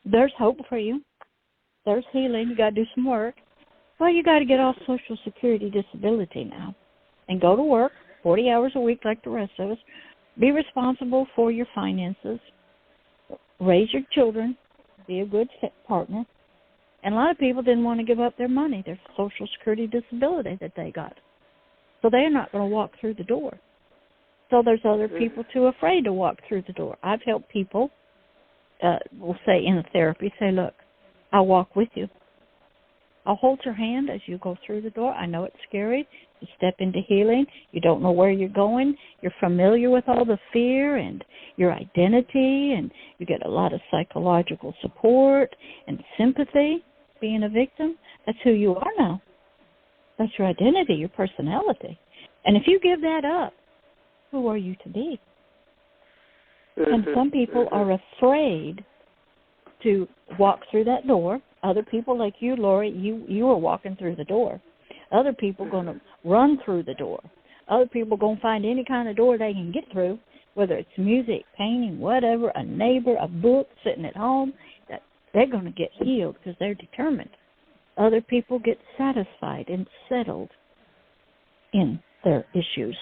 [SPEAKER 4] there's hope for you. There's healing. You got to do some work. Well, you got to get off Social Security disability now and go to work 40 hours a week like the rest of us. Be responsible for your finances. Raise your children. Be a good partner. And a lot of people didn't want to give up their money, their Social Security disability that they got. So they're not going to walk through the door. So there's other people too afraid to walk through the door. I've helped people, we'll say in therapy, say, look, I'll walk with you. I'll hold your hand as you go through the door. I know it's scary. You step into healing. You don't know where you're going. You're familiar with all the fear and your identity, and you get a lot of psychological support and sympathy being a victim. That's who you are now. That's your identity, your personality. And if you give that up, who are you to be? And some people are afraid to walk through that door. Other people like you, Lori, you are walking through the door. Other people are going to run through the door. Other people are going to find any kind of door they can get through, whether it's music, painting, whatever, a neighbor, a book, sitting at home. That they're going to get healed because they're determined. Other people get satisfied and settled in their issues.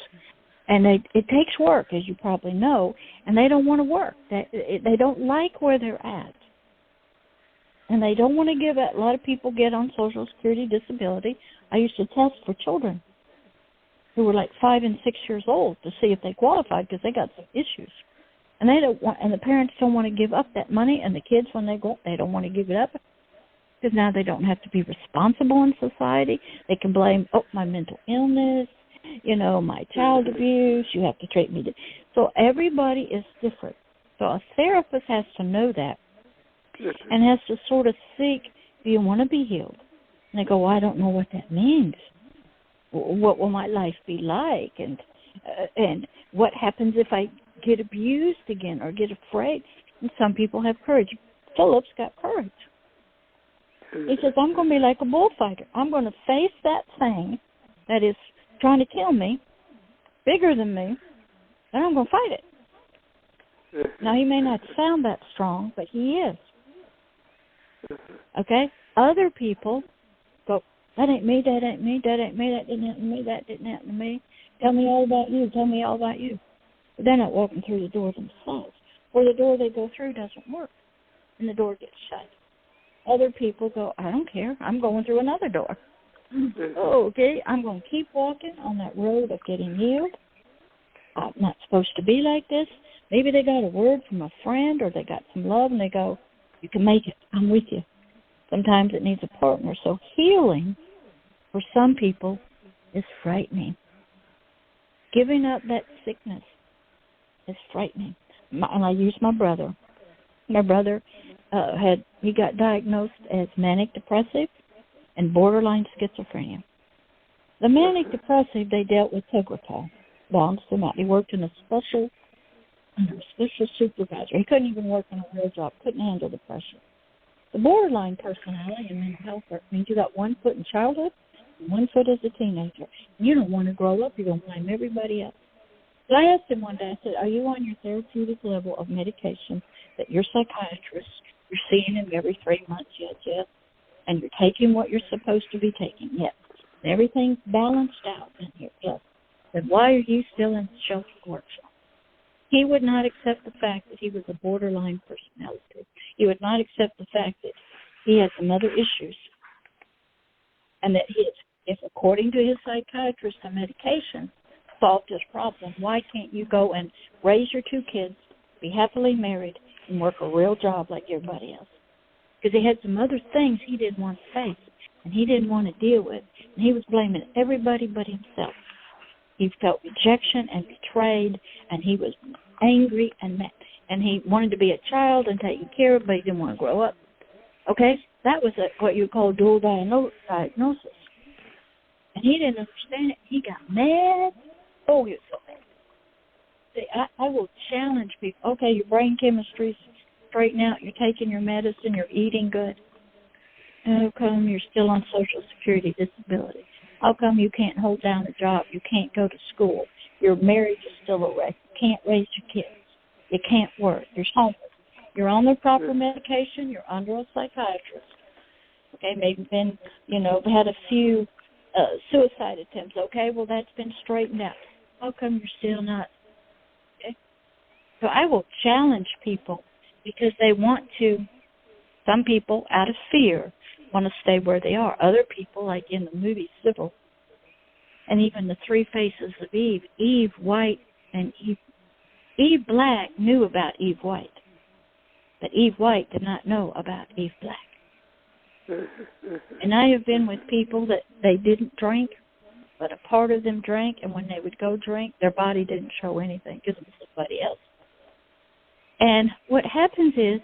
[SPEAKER 4] And it takes work, as you probably know, and they don't want to work. They don't like where they're at. And they don't want to give it. A lot of people get on Social Security disability. I used to test for children who were like 5 and 6 years old to see if they qualified because they got some issues. And they don't want, and the parents don't want to give up that money, and the kids, when they go, they don't want to give it up because now they don't have to be responsible in society. They can blame, my mental illness, my child abuse, you have to treat me. So everybody is different. So a therapist has to know that and has to sort of seek, do you want to be healed? And they go, well, I don't know what that means. What will my life be like? And what happens if I get abused again or get afraid? And some people have courage. Philip's got courage. He says, I'm going to be like a bullfighter. I'm going to face that thing that is trying to kill me, bigger than me, and I'm going to fight it. Now, he may not sound that strong, but he is. Okay? Other people go, that ain't me, that ain't me, that ain't me, that didn't happen to me, that didn't happen to me. Tell me all about you, tell me all about you. But they're not walking through the door themselves. Or the door they go through doesn't work, and the door gets shut. Other people go, I don't care, I'm going through another door. Okay, I'm going to keep walking on that road of getting healed. I'm not supposed to be like this. Maybe they got a word from a friend or they got some love and they go, you can make it. I'm with you. Sometimes it needs a partner. So healing for some people is frightening. Giving up that sickness is frightening. And I use my brother. My brother he got diagnosed as manic depressive and borderline schizophrenia. The manic depressive, they dealt with Tegretol, balanced them out. He worked in a special supervisor. He couldn't even work in a real job, couldn't handle the pressure. The borderline personality and mental health means you got 1 foot in childhood and 1 foot as a teenager. You don't want to grow up. You're going to blame everybody else. So I asked him one day, I said, are you on your therapeutic level of medication that your psychiatrist, you're seeing him every 3 months? Yes. And you're taking what you're supposed to be taking, yes. And everything's balanced out in here, yes. Then why are you still in the shelter workshop? He would not accept the fact that he was a borderline personality. He would not accept the fact that he had some other issues. And that if according to his psychiatrist, the medication solved his problem, why can't you go and raise your 2 kids, be happily married, and work a real job like everybody else? Because he had some other things he didn't want to face and he didn't want to deal with. And he was blaming everybody but himself. He felt rejection and betrayed, and he was angry and mad. And he wanted to be a child and taken care of, but he didn't want to grow up. Okay? That was what you call dual diagnosis. And he didn't understand it. He got mad. Oh, he was so mad. See, I will challenge people. Okay, your brain chemistry's straighten out, you're taking your medicine, you're eating good. How come you're still on Social Security disability? How come you can't hold down a job? You can't go to school. Your marriage is still a wreck. You can't raise your kids. You can't work. You're homeless. You're on the proper medication. You're under a psychiatrist. Okay, maybe been, had a few suicide attempts. Okay, well, that's been straightened out. How come you're still not? Okay. So I will challenge people because they want to, some people out of fear want to stay where they are. Other people, like in the movie Sybil, and even the 3 faces of Eve, Eve White and Eve Black knew about Eve White, but Eve White did not know about Eve Black. And I have been with people that they didn't drink, but a part of them drank, and when they would go drink, their body didn't show anything because it was somebody else. And what happens is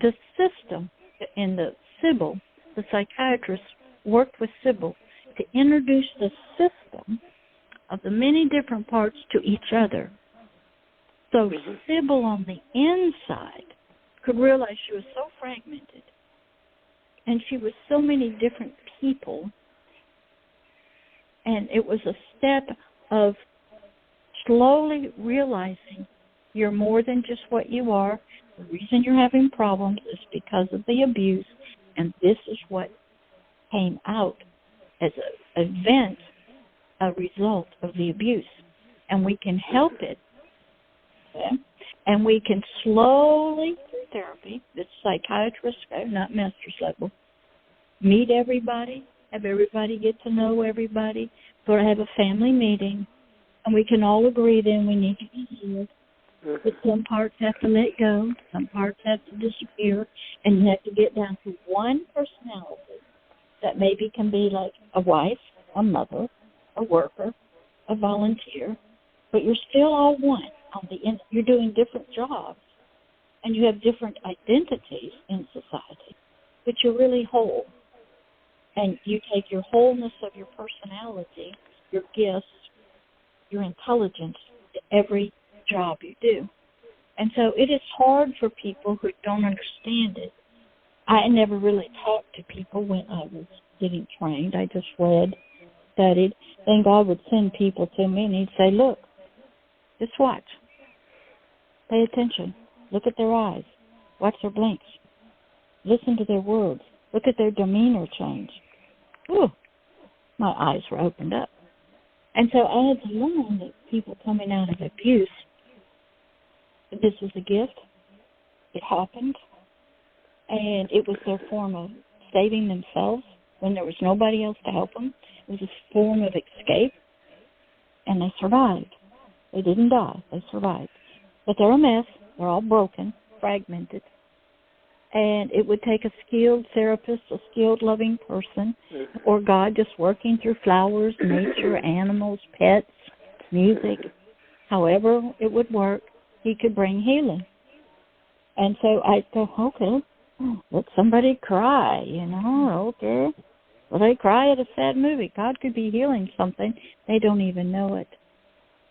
[SPEAKER 4] the system in the Sybil, the psychiatrist worked with Sybil to introduce the system of the many different parts to each other. So Sybil on the inside could realize she was so fragmented and she was so many different people, and it was a step of slowly realizing you're more than just what you are. The reason you're having problems is because of the abuse, and this is what came out as an event, a result of the abuse. And we can help it. Okay? And we can slowly, through therapy, this psychiatrist, not Master Sybil, meet everybody, have everybody get to know everybody, go to have a family meeting, and we can all agree then we need to be healed. But some parts have to let go, some parts have to disappear, and you have to get down to one personality that maybe can be like a wife, a mother, a worker, a volunteer, but you're still all one. On the end, you're doing different jobs, and you have different identities in society, but you're really whole. And you take your wholeness of your personality, your gifts, your intelligence to every job you do. And so it is hard for people who don't understand it. I never really talked to people when I was getting trained. I just read, studied. Then God would send people to me, and he'd say, look, just watch. Pay attention. Look at their eyes. Watch their blinks. Listen to their words. Look at their demeanor change. Ooh, my eyes were opened up. And so I had to learn that people coming out of abuse, this was a gift. It happened. And it was their form of saving themselves when there was nobody else to help them. It was a form of escape. And they survived. They didn't die. They survived. But they're a mess. They're all broken, fragmented. And it would take a skilled therapist, a skilled, loving person, or God just working through flowers, nature, animals, pets, music, however it would work, he could bring healing. And so I thought, okay, let somebody cry, okay. Well, they cry at a sad movie. God could be healing something. They don't even know it.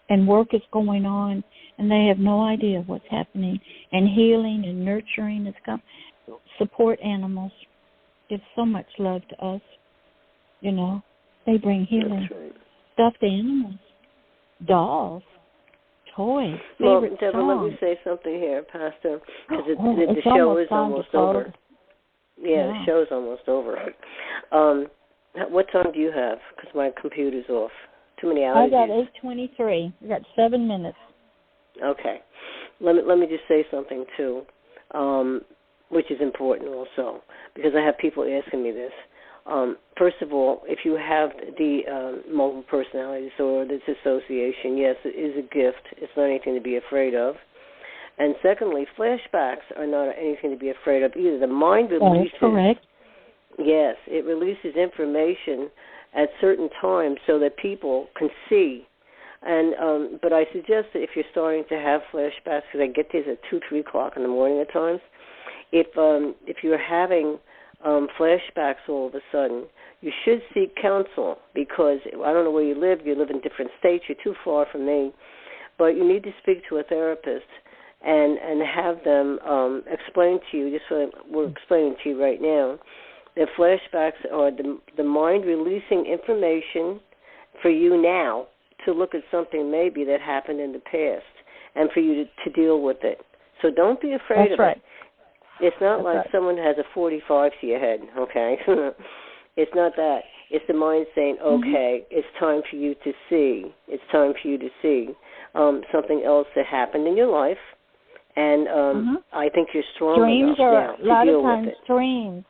[SPEAKER 4] And work is going on, and they have no idea what's happening. And healing and nurturing is coming. Support animals. Give so much love to us. They bring healing. Right. Stuffed animals, dolls, toys, favorite
[SPEAKER 3] Deborah,
[SPEAKER 4] songs.
[SPEAKER 3] let me say something here, Pastor, because the show is almost over. Yeah, the show's almost over. What time do you have? Because my computer's off. Too many hours.
[SPEAKER 4] I got 8:23. I got 7 minutes.
[SPEAKER 3] Okay. Let me just say something too, which is important also, because I have people asking me this. First of all, if you have the multiple personality disorder, this dissociation, yes, it is a gift. It's not anything to be afraid of. And secondly, flashbacks are not anything to be afraid of either. The mind releases.
[SPEAKER 4] That is correct.
[SPEAKER 3] Yes, it releases information at certain times so that people can see. And but I suggest that if you're starting to have flashbacks, because I get these at 2, 3 o'clock in the morning at times, if you're having flashbacks all of a sudden, you should seek counsel, because I don't know where you live in different states, you're too far from me, but you need to speak to a therapist and have them explain to you, just what we're explaining to you right now, that flashbacks are the mind releasing information for you now to look at something maybe that happened in the past and for you to deal with it. So don't be afraid of it. It's not like someone has a 45 to your head, okay? It's not that. It's the mind saying, okay, it's time for you to see. It's time for you to see something else that happened in your life. And I think you're strong enough now to deal with it.
[SPEAKER 4] Dreams.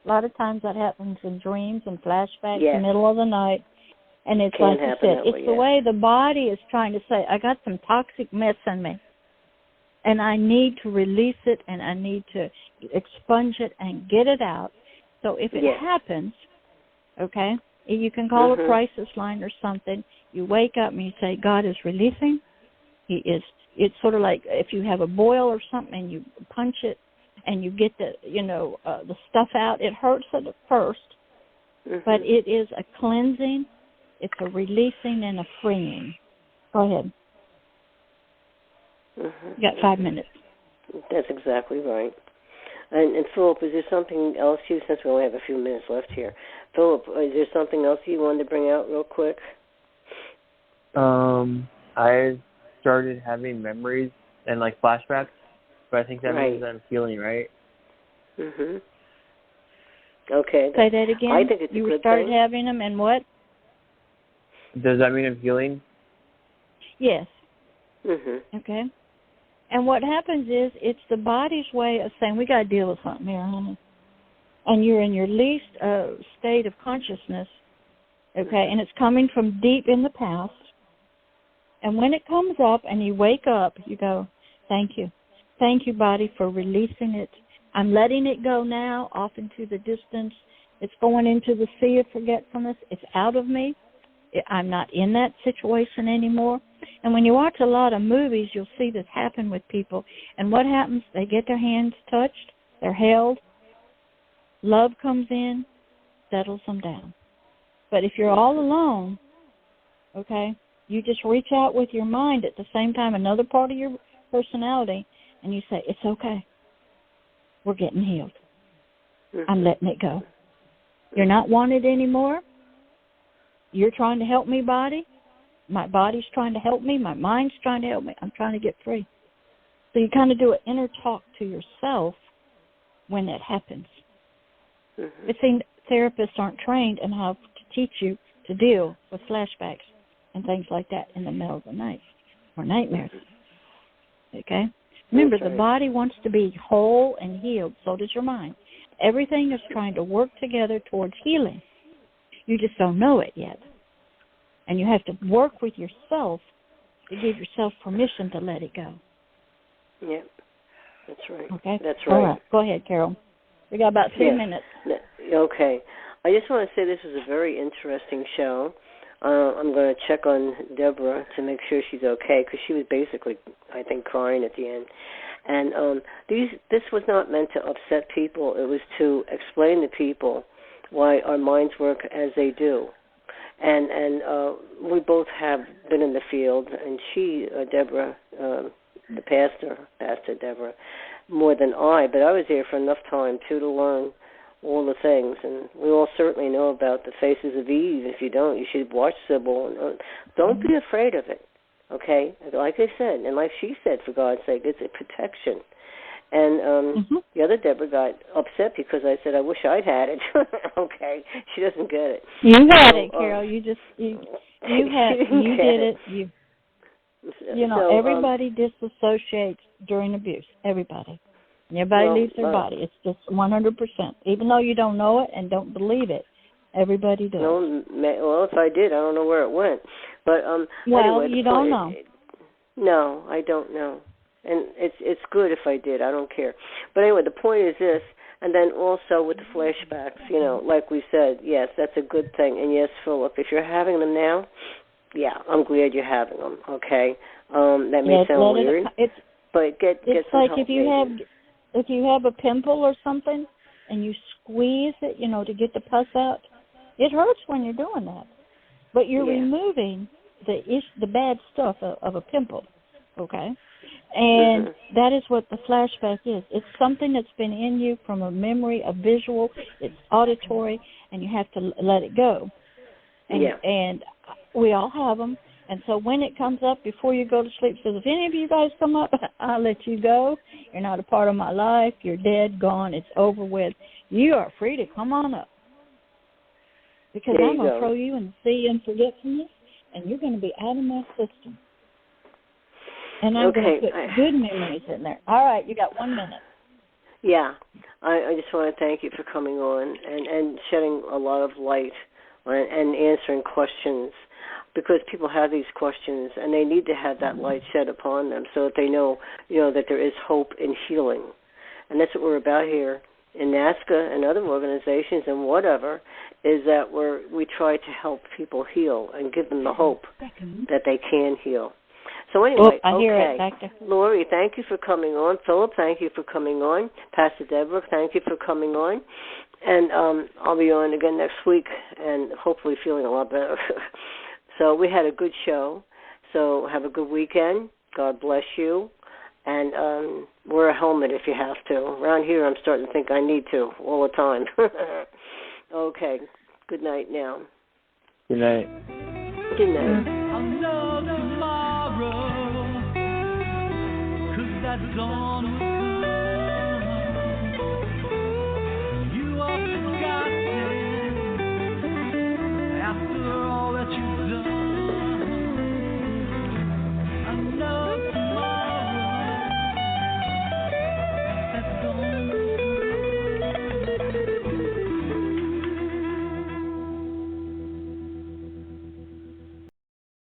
[SPEAKER 4] A lot of times that happens in dreams and flashbacks in the middle of the night. And it's like you said, it's the way the body is trying to say, I got some toxic mess in me, and I need to release it, and I need to expunge it and get it out. So if it happens, okay, you can call a crisis line or something. You wake up and you say, God is releasing. He is. It's sort of like if you have a boil or something and you punch it and you get the stuff out. It hurts at first, but it is a cleansing. It's a releasing and a freeing. Go ahead. You got 5 minutes.
[SPEAKER 3] That's exactly right. And Philip, is there something else since we only have a few minutes left here, Philip, is there something else you wanted to bring out real quick?
[SPEAKER 7] I started having memories and like flashbacks, but I think that means I'm healing, right?
[SPEAKER 3] Okay.
[SPEAKER 4] Say that again.
[SPEAKER 3] I think it's
[SPEAKER 4] you
[SPEAKER 3] a good
[SPEAKER 4] started
[SPEAKER 3] thing.
[SPEAKER 4] having them, and what?
[SPEAKER 7] Does that mean I'm healing?
[SPEAKER 4] Yes. Okay. And what happens is it's the body's way of saying, we got to deal with something here, honey. And you're in your least state of consciousness, okay, and it's coming from deep in the past. And when it comes up and you wake up, you go, thank you. Thank you, body, for releasing it. I'm letting it go now off into the distance. It's going into the sea of forgetfulness. It's out of me. I'm not in that situation anymore. And when you watch a lot of movies, you'll see this happen with people. And what happens? They get their hands touched. They're held. Love comes in, settles them down. But if you're all alone, okay, you just reach out with your mind at the same time, another part of your personality, and you say, it's okay. We're getting healed. I'm letting it go. You're not wanted anymore. You're trying to help me, body. My body's trying to help me. My mind's trying to help me. I'm trying to get free. So you kind of do an inner talk to yourself when that happens. It seems therapists aren't trained in how to teach you to deal with flashbacks and things like that in the middle of the night or nightmares. Okay? Remember, the body wants to be whole and healed. So does your mind. Everything is trying to work together towards healing. You just don't know it yet. And you have to work with yourself to give yourself permission to let it go.
[SPEAKER 3] Yep. That's right.
[SPEAKER 4] Okay?
[SPEAKER 3] That's right.
[SPEAKER 4] All right. Go ahead, Carol. We got about 3 minutes.
[SPEAKER 3] Okay. I just want to say this was a very interesting show. I'm going to check on Deborah to make sure she's okay, because she was basically, I think, crying at the end. And this was not meant to upset people. It was to explain to people why our minds work as they do. And we both have been in the field, and she, Deborah, the Pastor Deborah, more than I, but I was there for enough time, too, to learn all the things. And we all certainly know about the Faces of Eve. If you don't, you should watch Sybil. And, don't be afraid of it, okay? Like I said, and like she said, for God's sake, it's a protection. And the other Deborah got upset because I said, I wish I'd had it. Okay, she doesn't get it.
[SPEAKER 4] You had it, Carol. You did it. Everybody disassociates during abuse. Everybody. Everybody leaves their body. It's just 100%. Even though you don't know it and don't believe it, everybody does.
[SPEAKER 3] Well, if I did, I don't know where it went. But anyway,
[SPEAKER 4] you don't know.
[SPEAKER 3] No, I don't know. And it's good if I did. I don't care. But anyway, the point is this, and then also with the flashbacks, like we said, yes, that's a good thing. And yes, Philip, if you're having them now, yeah, I'm glad you're having them, okay? That may sound weird, but get
[SPEAKER 4] it's
[SPEAKER 3] some
[SPEAKER 4] like
[SPEAKER 3] help.
[SPEAKER 4] if you have a pimple or something and you squeeze it, to get the pus out, it hurts when you're doing that. But you're removing the bad stuff of a pimple, okay? And that is what the flashback is. It's something that's been in you from a memory, a visual, it's auditory, and you have to let it go. And we all have them. And so when it comes up before you go to sleep, says, if any of you guys come up, I'll let you go. You're not a part of my life. You're dead, gone. It's over with. You are free to come on up. Because I'm going to throw you in the sea and forgetfulness, and you're going to be out of my system. And I'm going to put good memories in there. All right, you got 1 minute.
[SPEAKER 3] Yeah, I just want to thank you for coming on and shedding a lot of light and answering questions, because people have these questions and they need to have that light shed upon them so that they know, that there is hope in healing. And that's what we're about here, in NAASCA and other organizations and whatever is that we try to help people heal and give them the hope that they can heal. So anyway,
[SPEAKER 4] I hear
[SPEAKER 3] okay.
[SPEAKER 4] it, Doctor.
[SPEAKER 3] Lori, thank you for coming on. Philip, thank you for coming on. Pastor Deborah, thank you for coming on. And I'll be on again next week and hopefully feeling a lot better. So we had a good show. So have a good weekend. God bless you. And wear a helmet if you have to. Around here I'm starting to think I need to all the time. Okay. Good night now.
[SPEAKER 7] Good night.
[SPEAKER 3] Good night.
[SPEAKER 2] I'll know tomorrow, 'cause that dawn